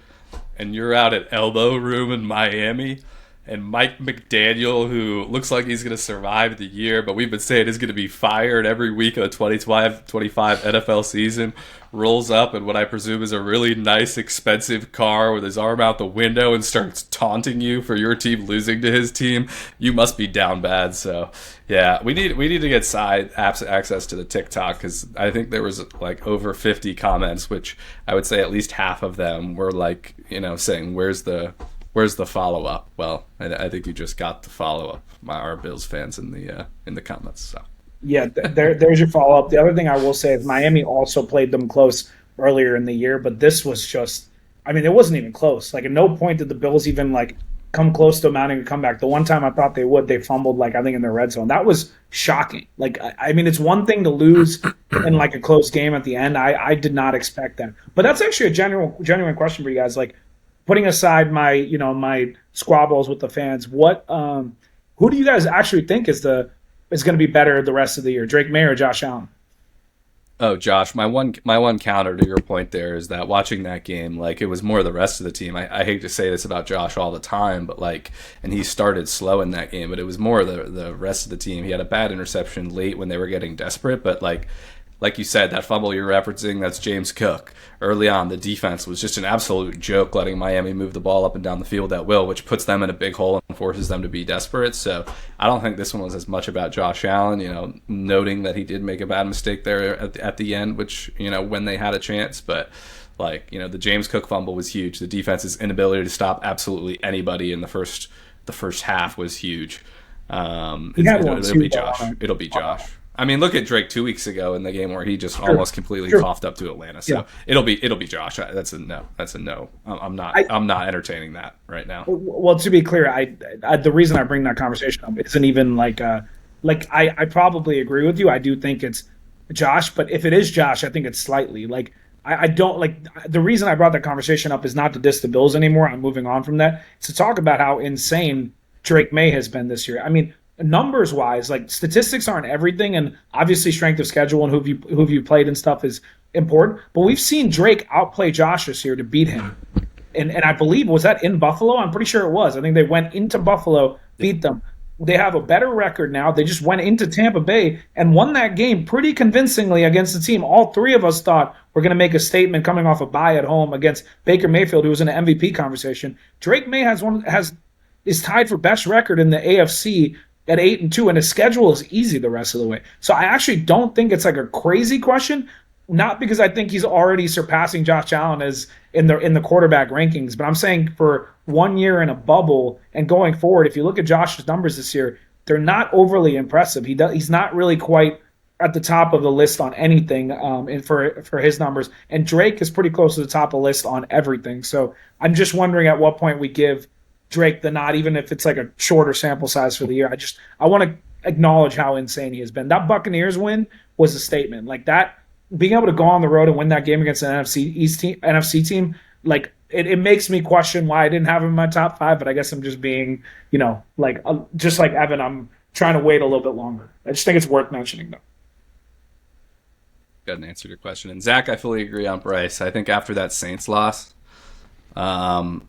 and you're out at Elbow Room in Miami, and Mike McDaniel, who looks like he's going to survive the year, but we've been saying he's going to be fired every week of the 2025 NFL season, rolls up in what I presume is a really nice, expensive car with his arm out the window and starts taunting you for your team losing to his team, you must be down bad. So, yeah, we need to get side apps access to the TikTok, because I think there was like over 50 comments, which I would say at least half of them were like, saying, where's the follow-up? Well, I think you just got the follow-up, our Bills fans in the comments. So yeah, there's your follow-up. The other thing I will say is Miami also played them close earlier in the year, but this was just, it wasn't even close. Like, at no point did the Bills even come close to mounting a comeback. The one time I thought they would, they fumbled, I think in their red zone. That was shocking. It's one thing to lose in a close game at the end. I did not expect that. But that's actually a genuine question for you guys. Putting aside my squabbles with the fans, who do you guys actually think is going to be better the rest of the year, Drake May or Josh Allen? Oh, Josh, my one counter to your point there is that watching that game, it was more the rest of the team. I hate to say this about Josh all the time, but and he started slow in that game, but it was more the rest of the team. He had a bad interception late when they were getting desperate, but like you said, that fumble you're referencing, that's James Cook. Early on, the defense was just an absolute joke, letting Miami move the ball up and down the field at will, which puts them in a big hole and forces them to be desperate. So I don't think this one was as much about Josh Allen, noting that he did make a bad mistake there at the end, which, when they had a chance. But, the James Cook fumble was huge. The defense's inability to stop absolutely anybody in the first half was huge. It'll be Josh. It'll be Josh. Look at Drake 2 weeks ago in the game where he just almost completely coughed up to Atlanta. So it'll be Josh. That's a no. That's a no. I'm not entertaining that right now. Well, to be clear, I the reason I bring that conversation up isn't even I probably agree with you. I do think it's Josh, but if it is Josh, I think it's slightly I don't the reason I brought that conversation up is not to diss the Bills anymore. I'm moving on from that. It's to talk about how insane Drake May has been this year. Numbers wise, statistics aren't everything, and obviously strength of schedule and who you played and stuff is important. But we've seen Drake outplay Josh this year to beat him, and I believe, was that in Buffalo? I'm pretty sure it was. I think they went into Buffalo, beat them. They have a better record now. They just went into Tampa Bay and won that game pretty convincingly against the team all three of us thought were going to make a statement coming off a bye at home against Baker Mayfield, who was in an MVP conversation. Drake May is tied for best record in the AFC at 8-2, and his schedule is easy the rest of the way. So I actually don't think it's a crazy question, not because I think he's already surpassing Josh Allen as in the quarterback rankings, but I'm saying for 1 year in a bubble and going forward, if you look at Josh's numbers this year, they're not overly impressive. He's not really quite at the top of the list on anything, and for his numbers, and Drake is pretty close to the top of the list on everything. So I'm just wondering at what point we give Drake the nod, even if it's like a shorter sample size for the year. I want to acknowledge how insane he has been. That Buccaneers win was a statement. Like that, being able to go on the road and win that game against an NFC team, like it makes me question why I didn't have him in my top 5. But I guess I'm just being, just like Evan, I'm trying to wait a little bit longer. I just think it's worth mentioning, though. Got an answer to your question. And Zach, I fully agree on Bryce. I think after that Saints loss, there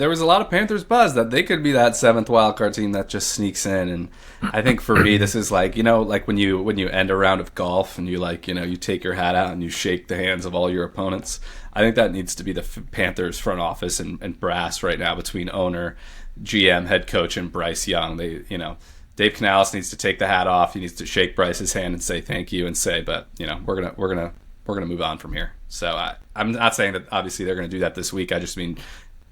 was a lot of Panthers buzz that they could be that 7th wildcard team that just sneaks in. And I think for me, this is like, like when you end a round of golf and you you take your hat out and you shake the hands of all your opponents. I think that needs to be the Panthers front office and brass right now between owner, GM, head coach, and Bryce Young. Dave Canales needs to take the hat off. He needs to shake Bryce's hand and say thank you and say, but we're gonna move on from here. So I'm not saying that obviously they're gonna do that this week. I just mean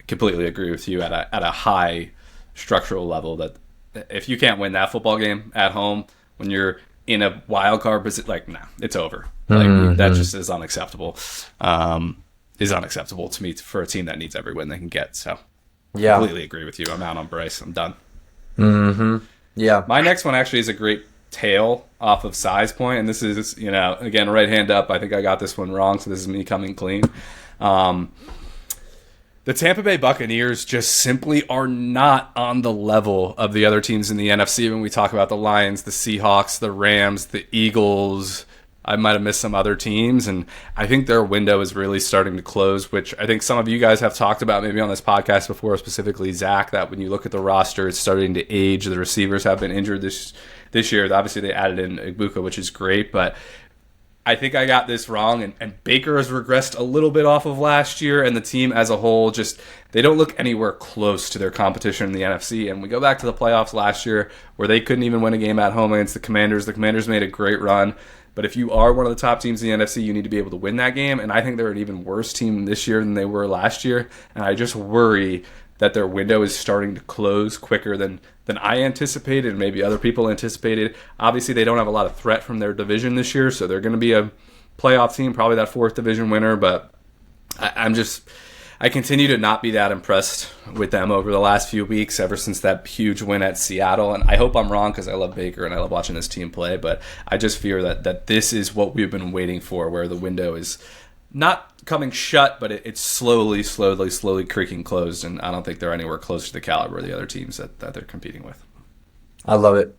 completely agree with you at a high structural level that if you can't win that football game at home when you're in a wild card position, it's over. That just is unacceptable. Is unacceptable to me for a team that needs every win they can get. So yeah, completely agree with you. I'm out on Bryce. I'm done. Mm-hmm. Yeah. My next one actually is a great tail off of Size Point, and this is, again, right hand up. I think I got this one wrong, so this is me coming clean. The Tampa Bay Buccaneers just simply are not on the level of the other teams in the NFC when we talk about the Lions, the Seahawks, the Rams, the Eagles. I might have missed some other teams, and I think their window is really starting to close, which I think some of you guys have talked about maybe on this podcast before, specifically Zach, that when you look at the roster, it's starting to age. The receivers have been injured this year. Obviously, they added in Ibuka, which is great, but I think I got this wrong, and Baker has regressed a little bit off of last year, and the team as a whole they don't look anywhere close to their competition in the NFC. And we go back to the playoffs last year where they couldn't even win a game at home against the Commanders. The Commanders made a great run. But if you are one of the top teams in the NFC, you need to be able to win that game. And I think they're an even worse team this year than they were last year. And I just worry that their window is starting to close quicker than I anticipated and maybe other people anticipated. Obviously, they don't have a lot of threat from their division this year, so they're going to be a playoff team, probably that 4th division winner. But I continue to not be that impressed with them over the last few weeks, ever since that huge win at Seattle. And I hope I'm wrong because I love Baker and I love watching this team play. But I just fear that this is what we've been waiting for, where the window is not coming shut, but it's slowly creaking closed. And I don't think they're anywhere close to the caliber of the other teams that they're competing with. I love it.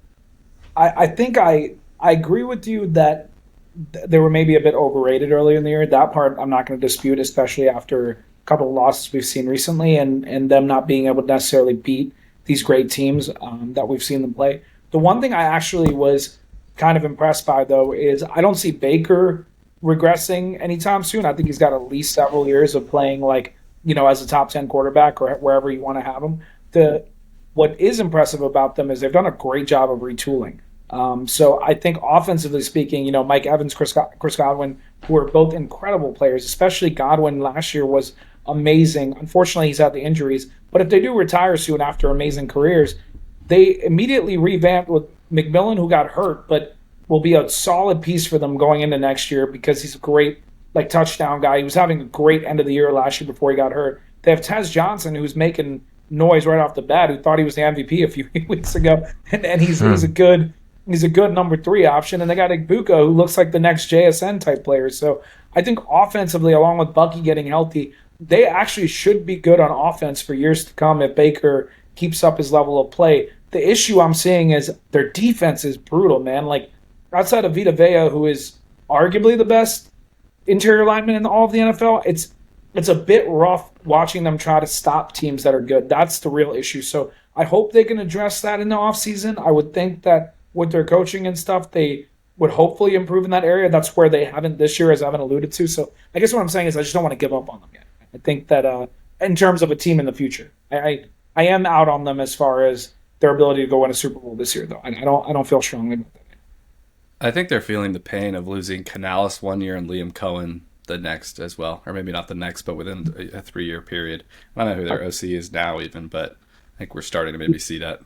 I think I agree with you that they were maybe a bit overrated earlier in the year. That part I'm not going to dispute, especially after couple of losses we've seen recently and them not being able to necessarily beat these great teams that we've seen them play. The one thing I actually was kind of impressed by, though, is I don't see Baker regressing anytime soon. I think he's got at least several years of playing as a top 10 quarterback or wherever you want to have him. What is impressive about them is they've done a great job of retooling. So I think offensively speaking, Mike Evans, Chris Godwin, who are both incredible players, especially Godwin last year was amazing. Unfortunately, he's had the injuries. But if they do retire soon after amazing careers, they immediately revamped with McMillan, who got hurt, but will be a solid piece for them going into next year because he's a great touchdown guy. He was having a great end of the year last year before he got hurt. They have Tez Johnson, who's making noise right off the bat, who thought he was the MVP a few weeks ago, and he's a good number 3 option. And they got Ibuka, who looks like the next JSN type player. So I think offensively, along with Bucky getting healthy, they actually should be good on offense for years to come if Baker keeps up his level of play. The issue I'm seeing is their defense is brutal, man. Outside of Vita Vea, who is arguably the best interior lineman in all of the NFL, it's a bit rough watching them try to stop teams that are good. That's the real issue. So I hope they can address that in the offseason. I would think that with their coaching and stuff, they would hopefully improve in that area. That's where they haven't this year, as Evan alluded to. So I guess what I'm saying is I just don't want to give up on them yet. I think that in terms of a team in the future, I am out on them as far as their ability to go win a Super Bowl this year, though. I don't feel strongly about that. I think they're feeling the pain of losing Canales 1 year and Liam Cohen the next as well, or maybe not the next, but within a 3-year period. I don't know who their OC is now even, but I think we're starting to maybe see that.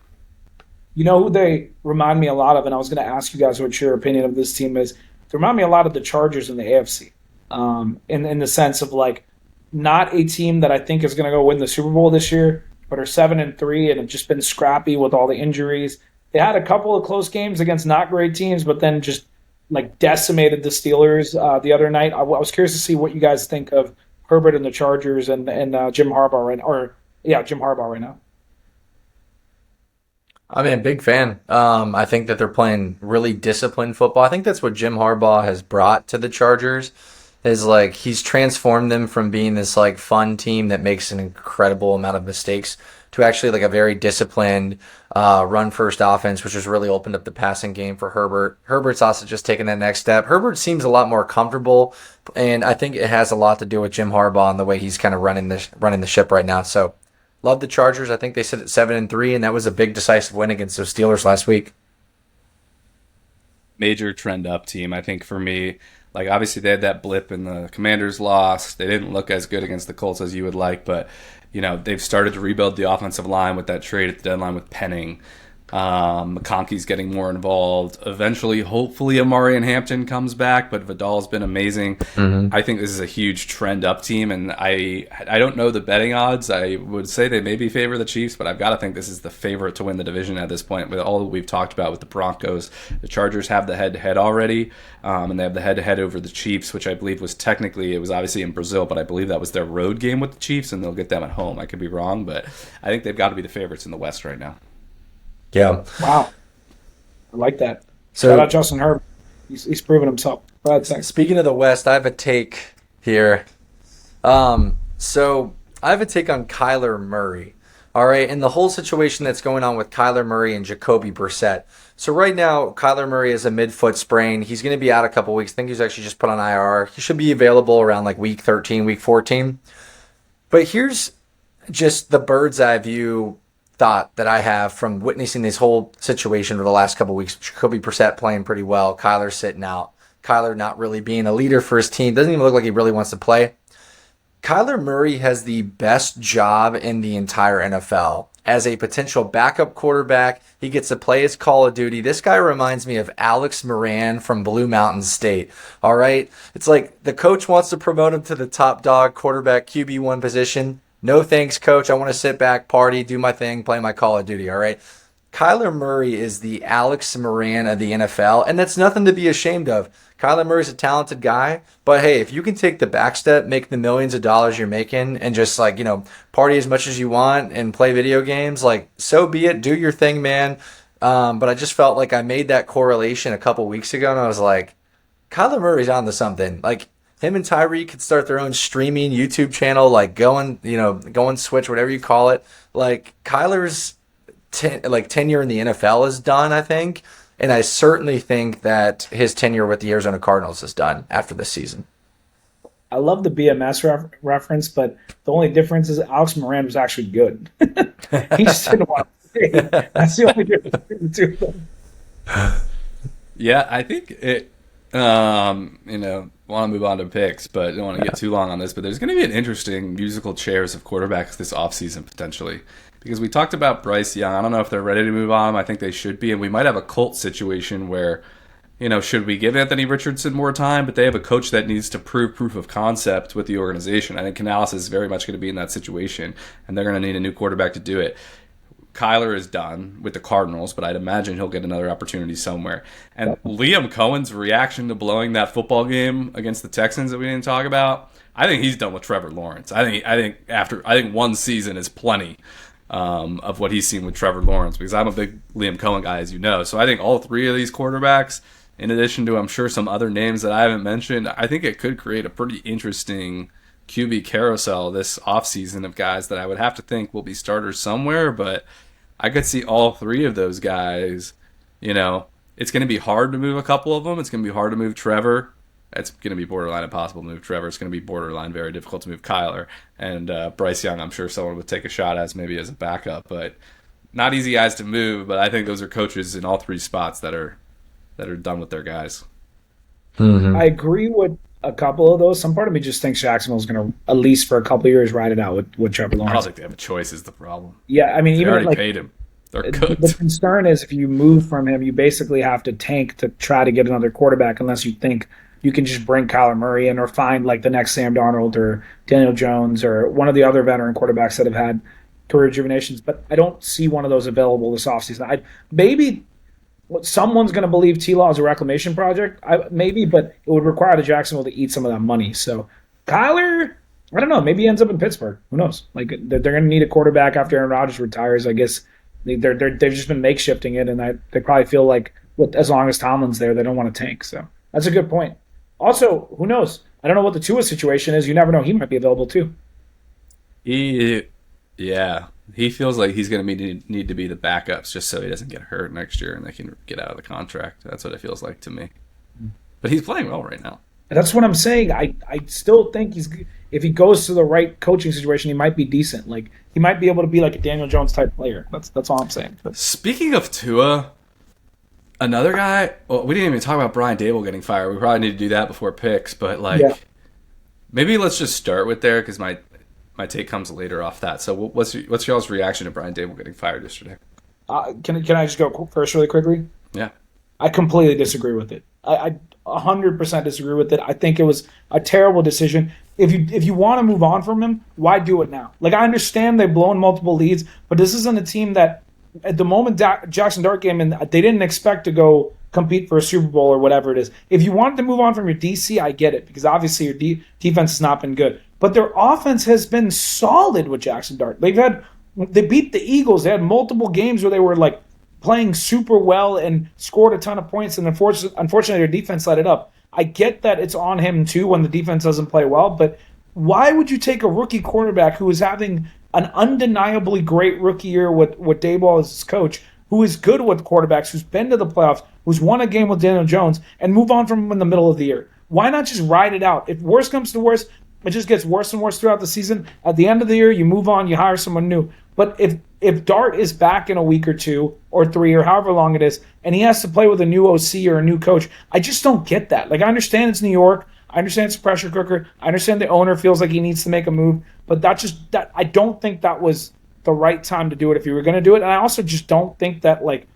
You know who they remind me a lot of, and I was going to ask you guys what your opinion of this team is. They remind me a lot of the Chargers in the AFC, in the sense of like not a team that I think is going to go win the Super Bowl this year, but are 7-3 and have just been scrappy with all the injuries. They had a couple of close games against not great teams, but then just like decimated the Steelers the other night. I was curious to see what you guys think of Herbert and the Chargers and Jim Harbaugh right now, Jim Harbaugh right now. I mean, big fan. I think that they're playing really disciplined football. I think that's what Jim Harbaugh has brought to the Chargers. Is like he's transformed them from being this like fun team that makes an incredible amount of mistakes to actually like a very disciplined run first offense, which has really opened up the passing game for Herbert. Herbert's also just taken that next step. Herbert seems a lot more comfortable, and I think it has a lot to do with Jim Harbaugh and the way he's kind of running the ship right now. So love the Chargers. I think they sit at 7-3, and that was a big decisive win against those Steelers last week. Major trend up team, I think, for me. Like, obviously, they had that blip and the Commanders lost. They didn't look as good against the Colts as you would like, but, they've started to rebuild the offensive line with that trade at the deadline with Penning. McConkey's getting more involved. Eventually, hopefully, Amari and Hampton comes back, but Vidal's been amazing. Mm-hmm. I think this is a huge trend up team, and I don't know the betting odds. I would say they maybe favor the Chiefs, but I've got to think this is the favorite to win the division at this point. With all that we've talked about with the Broncos, the Chargers have the head-to-head already, and they have the head-to-head over the Chiefs, which I believe was technically, it was obviously in Brazil, but I believe that was their road game with the Chiefs, and they'll get them at home. I could be wrong, but I think they've got to be the favorites in the West right now. Yeah. Wow. I like that. So, shout out Justin Herbert. He's proven himself. Speaking of the West, I have a take here. So I have a take on Kyler Murray. All right, and the whole situation that's going on with Kyler Murray and Jacoby Brissett. So right now, Kyler Murray has a midfoot sprain. He's going to be out a couple weeks. I think he's actually just put on IR. He should be available around like week 13, week 14. But here's just the bird's eye view thought that I have from witnessing this whole situation for the last couple of weeks. Jacoby Brissett playing pretty well. Kyler sitting out. Kyler not really being a leader for his team. Doesn't even look like he really wants to play. Kyler Murray has the best job in the entire NFL. As a potential backup quarterback, he gets to play his Call of Duty. This guy reminds me of Alex Moran from Blue Mountain State. All right? It's like the coach wants to promote him to the top dog quarterback QB1 position. No thanks, coach. I want to sit back, party, do my thing, play my Call of Duty, all right? Kyler Murray is the Alex Moran of the NFL, and that's nothing to be ashamed of. Kyler Murray's a talented guy, but hey, if you can take the back step, make the millions of dollars you're making, and just party as much as you want and play video games, so be it. Do your thing, man. But I just felt like I made that correlation a couple weeks ago, and I was like, Kyler Murray's onto something. Him and Tyree could start their own streaming YouTube channel, going Switch, whatever you call it. Kyler's tenure in the NFL is done, I think. And I certainly think that his tenure with the Arizona Cardinals is done after this season. I love the BMS reference, but the only difference is Alex Moran was actually good. He just didn't want to play. That's the only difference between the two. Yeah, I think it, want to move on to picks, but don't want to get too long on this. But there's going to be an interesting musical chairs of quarterbacks this offseason, potentially. Because we talked about Bryce Young. I don't know if they're ready to move on him. I think they should be. And we might have a Colt situation where, should we give Anthony Richardson more time? But they have a coach that needs to prove proof of concept with the organization. I think Canales is very much going to be in that situation. And they're going to need a new quarterback to do it. Kyler is done with the Cardinals, but I'd imagine he'll get another opportunity somewhere. And Liam Cohen's reaction to blowing that football game against the Texans that we didn't talk about, I think he's done with Trevor Lawrence. I think one season is plenty of what he's seen with Trevor Lawrence, because I'm a big Liam Cohen guy, as you know. So I think all three of these quarterbacks, in addition to I'm sure some other names that I haven't mentioned, I think it could create a pretty interesting QB carousel this offseason of guys that I would have to think will be starters somewhere, but I could see all three of those guys. It's going to be hard to move a couple of them. It's going to be hard to move Trevor. It's going to be borderline impossible to move Trevor. It's going to be borderline very difficult to move Kyler. And Bryce Young, I'm sure someone would take a shot as maybe as a backup, but not easy guys to move. But I think those are coaches in all three spots that are done with their guys. Mm-hmm. I agree with a couple of those. Some part of me just thinks Jacksonville's going to, at least for a couple of years, ride it out with Trevor Lawrence. I don't think they have a choice is the problem. Yeah, I mean, they even already paid him. They're The cooked. concern is if you move from him, you basically have to tank to try to get another quarterback unless you think you can just bring Kyler Murray in or find like the next Sam Darnold or Daniel Jones or one of the other veteran quarterbacks that have had career rejuvenations. But I don't see one of those available this offseason. Maybe someone's going to believe T-Law is a reclamation project, maybe, but it would require the Jacksonville to eat some of that money. So Kyler, I don't know. Maybe he ends up in Pittsburgh. Who knows? Like they're going to need a quarterback after Aaron Rodgers retires. I guess they've just been makeshifting it, and they probably feel like as long as Tomlin's there, they don't want to tank. So that's a good point. Also, who knows? I don't know what the Tua situation is. You never know. He might be available too. Yeah, he feels like he's going to need to be the backups just so he doesn't get hurt next year and they can get out of the contract. That's what it feels like to me. But he's playing well right now. That's what I'm saying. I still think if he goes to the right coaching situation, he might be decent. Like he might be able to be like a Daniel Jones type player. That's all I'm saying. Speaking of Tua, another guy. Well, we didn't even talk about Brian Dable getting fired. We probably need to do that before picks. But maybe let's just start with there because my take comes later off that. So what's y'all's reaction to Brian Dable getting fired yesterday? Can I just go first really quickly? Yeah. I completely disagree with it. I 100% disagree with it. I think it was a terrible decision. If you want to move on from him, why do it now? Like I understand they've blown multiple leads, but this isn't a team that at the moment Jackson Dart came in, they didn't expect to go compete for a Super Bowl or whatever it is. If you wanted to move on from your DC, I get it because obviously your defense has not been good, but their offense has been solid with Jackson Dart. They beat the Eagles. They had multiple games where they were like playing super well and scored a ton of points, and unfortunately their defense let it up. I get that it's on him too when the defense doesn't play well, but why would you take a rookie quarterback who is having an undeniably great rookie year with Daboll as his coach, who is good with quarterbacks, who's been to the playoffs, who's won a game with Daniel Jones, and move on from him in the middle of the year? Why not just ride it out? If worse comes to worse, it just gets worse and worse throughout the season. At the end of the year, you move on, you hire someone new. But if Dart is back in a week or 2 or 3 or however long it is, and he has to play with a new OC or a new coach, I just don't get that. Like I understand it's New York, I understand it's a pressure cooker, I understand the owner feels like he needs to make a move, but that I don't think that was the right time to do it if you were going to do it. And I also just don't think that like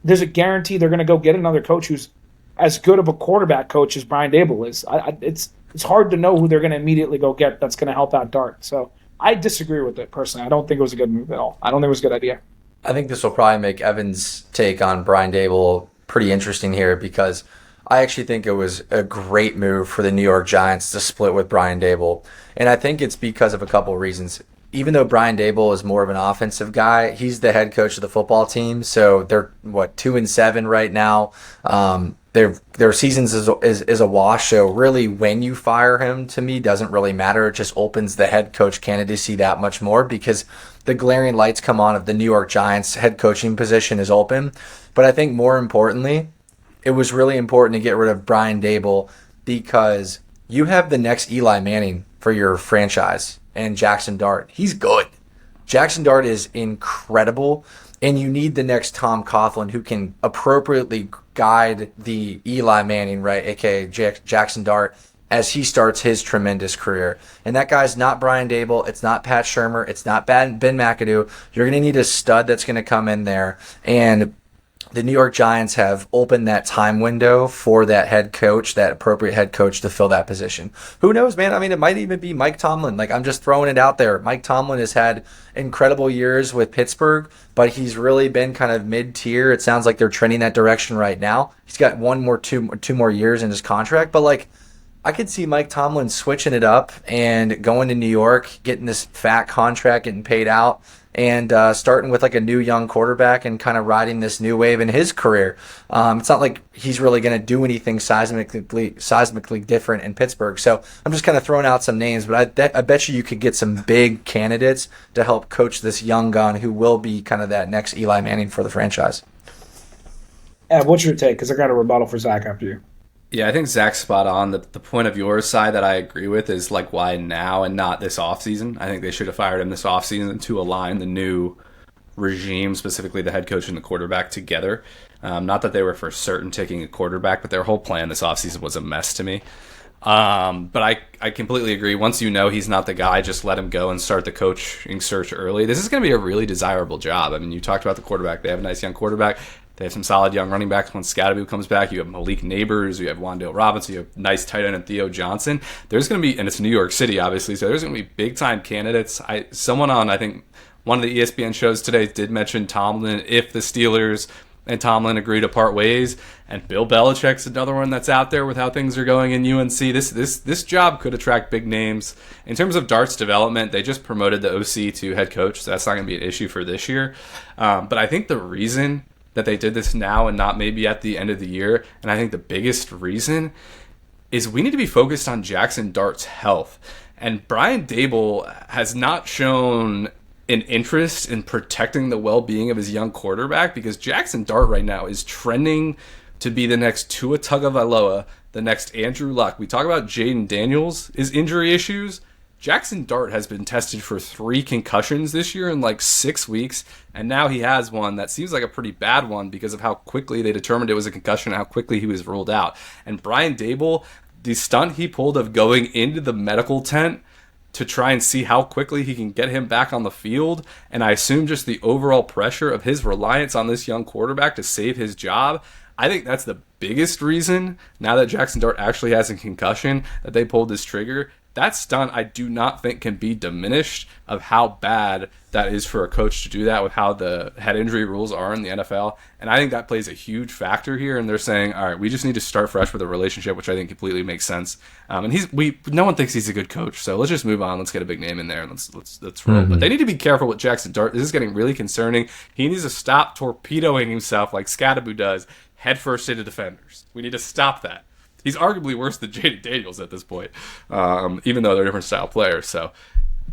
there's a guarantee they're going to go get another coach who's as good of a quarterback coach as Brian Dable is. It's hard to know who they're going to immediately go get that's going to help out Dart. So I disagree with it personally. I don't think it was a good move at all. I don't think it was a good idea. I think this will probably make Evan's take on Brian Dable pretty interesting here because I actually think it was a great move for the New York Giants to split with Brian Dable. And I think it's because of a couple of reasons. Even though Brian Dable is more of an offensive guy, he's the head coach of the football team. So they're 2-7 right now. Their seasons is a wash. So really, when you fire him, to me, doesn't really matter. It just opens the head coach candidacy that much more because the glaring lights come on if the New York Giants head coaching position is open. But I think more importantly, it was really important to get rid of Brian Dable because you have the next Eli Manning for your franchise and Jackson Dart. He's good. Jackson Dart is incredible. And you need the next Tom Coughlin who can appropriately guide the Eli Manning, right, a.k.a. Jackson Dart, as he starts his tremendous career. And that guy's not Brian Dable. It's not Pat Shurmur. It's not Ben McAdoo. You're going to need a stud that's going to come in there. And the New York Giants have opened that time window for that head coach, that appropriate head coach to fill that position. Who knows, man? I mean, it might even be Mike Tomlin. Like, I'm just throwing it out there. Mike Tomlin has had incredible years with Pittsburgh, but he's really been kind of mid-tier. It sounds like they're trending that direction right now. He's got two more years in his contract, but like, I could see Mike Tomlin switching it up and going to New York, getting this fat contract, getting paid out, and starting with like a new young quarterback and kind of riding this new wave in his career. It's not like he's really going to do anything seismically different in Pittsburgh. So I'm just kind of throwing out some names, but I bet you could get some big candidates to help coach this young gun who will be kind of that next Eli Manning for the franchise. What's your take? Because I got a rebuttal for Zach after you. Yeah, I think Zach's spot on. The point of your side that I agree with is like why now and not this offseason. I think they should have fired him this offseason to align the new regime, specifically the head coach and the quarterback, together. Not that they were for certain taking a quarterback, but their whole plan this offseason was a mess to me. But I completely agree. Once you know he's not the guy, just let him go and start the coaching search early. This is going to be a really desirable job. I mean, you talked about the quarterback. They have a nice young quarterback. They have some solid young running backs. When Scadaboo comes back, you have Malik Neighbors, you have Wandale Robinson, you have nice tight end and Theo Johnson. There's going to be, and it's New York City, obviously, so there's going to be big-time candidates. Someone on, I think, one of the ESPN shows today did mention Tomlin if the Steelers and Tomlin agree to part ways. And Bill Belichick's another one that's out there with how things are going in UNC. This job could attract big names. In terms of Dart's development, they just promoted the OC to head coach, so that's not going to be an issue for this year. But I think the reason that they did this now and not maybe at the end of the year, and I think the biggest reason is we need to be focused on Jackson Dart's health. And Brian Dable has not shown an interest in protecting the well-being of his young quarterback, because Jackson Dart right now is trending to be the next Tua Tagovailoa, the next Andrew Luck. We talk about Jaden Daniels' injury issues. Jackson Dart has been tested for 3 concussions this year in like 6 weeks, and now he has one that seems like a pretty bad one because of how quickly they determined it was a concussion and how quickly he was ruled out. And Brian Dable, the stunt he pulled of going into the medical tent to try and see how quickly he can get him back on the field, and I assume just the overall pressure of his reliance on this young quarterback to save his job, I think that's the biggest reason, now that Jackson Dart actually has a concussion, that they pulled this trigger. That stunt, I do not think can be diminished of how bad that is for a coach to do that with how the head injury rules are in the NFL. And I think that plays a huge factor here. And they're saying, all right, we just need to start fresh with a relationship, which I think completely makes sense. And no one thinks he's a good coach, so let's just move on. Let's get a big name in there and let's roll. Mm-hmm. But they need to be careful with Jackson Dart. This is getting really concerning. He needs to stop torpedoing himself like Scadaboo does headfirst into defenders. We need to stop that. He's arguably worse than Jaden Daniels at this point, even though they're different style players. So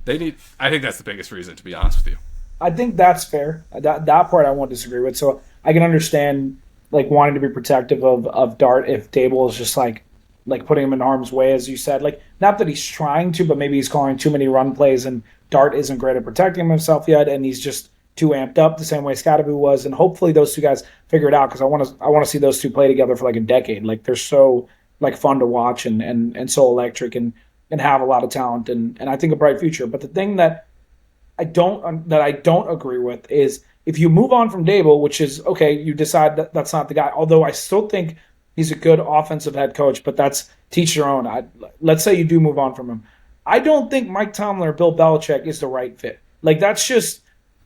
I think that's the biggest reason, to be honest with you. I think that's fair. That part I won't disagree with. So I can understand like wanting to be protective of Dart if Dable is just like putting him in harm's way, as you said. Like, not that he's trying to, but maybe he's calling too many run plays and Dart isn't great at protecting himself yet, and he's just too amped up the same way Scadaboo was. And hopefully those two guys figure it out, because I want to see those two play together for like a decade. Like, they're so like fun to watch and so electric and have a lot of talent and I think a bright future. But the thing that I don't agree with is if you move on from Dable, which is okay, you decide that that's not the guy. Although I still think he's a good offensive head coach, but that's teach your own. Let's say you do move on from him. I don't think Mike Tomlin or Bill Belichick is the right fit. Like, that's just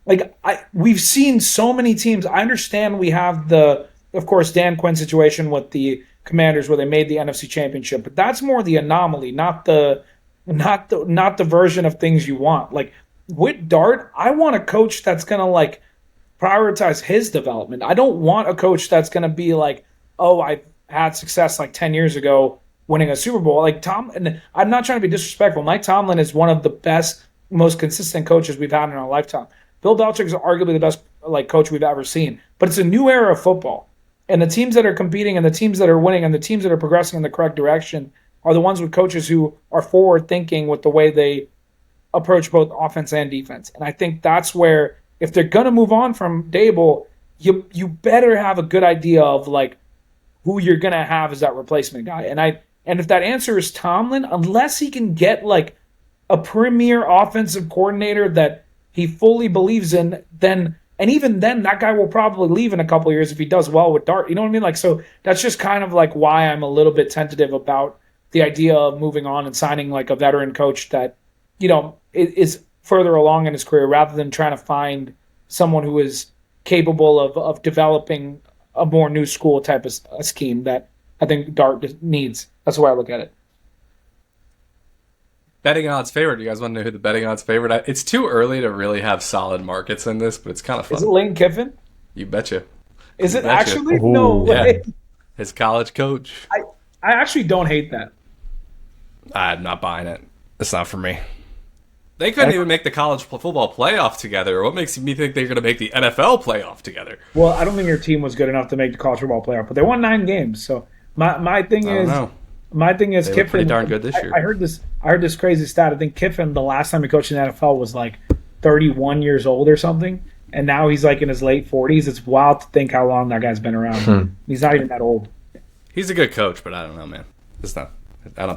like we've seen so many teams. I understand we have of course, Dan Quinn situation with the Commanders where they made the NFC Championship, but that's more the anomaly, not the version of things you want. Like, with Dart, I want a coach that's gonna like prioritize his development. I don't want a coach that's gonna be like, oh, I had success like 10 years ago winning a Super Bowl. Like and I'm not trying to be disrespectful. Mike Tomlin is one of the best, most consistent coaches we've had in our lifetime. Bill Belichick is arguably the best like coach we've ever seen. But it's a new era of football. And the teams that are competing and the teams that are winning and the teams that are progressing in the correct direction are the ones with coaches who are forward-thinking with the way they approach both offense and defense. And I think that's where, if they're going to move on from Dable, you better have a good idea of like who you're going to have as that replacement guy. And if that answer is Tomlin, unless he can get like a premier offensive coordinator that he fully believes in, then – and even then, that guy will probably leave in a couple of years if he does well with Dart. You know what I mean? Like, so that's just kind of like why I'm a little bit tentative about the idea of moving on and signing like a veteran coach that, you know, is further along in his career, rather than trying to find someone who is capable of developing a more new school type of scheme that I think Dart needs. That's the way I look at it. Betting odds favorite. You guys want to know who the betting odds favorite? It's too early to really have solid markets in this, but it's kind of fun. Is it Lane Kiffin? You betcha. Is it actually? Ooh, no way. Yeah. His college coach. I actually don't hate that. I'm not buying it. It's not for me. They couldn't even make the college football playoff together. What makes me think they're going to make the NFL playoff together? Well, I don't think your team was good enough to make the college football playoff, but they won 9 games. So my thing is. My thing is, they Kiffin. Pretty darn good this year. I heard this crazy stat. I think Kiffin, the last time he coached in the NFL, was like 31 years old or something, and now he's like in his late 40s. It's wild to think how long that guy's been around. He's not even that old. He's a good coach, but I don't know, man. It's not. I don't think.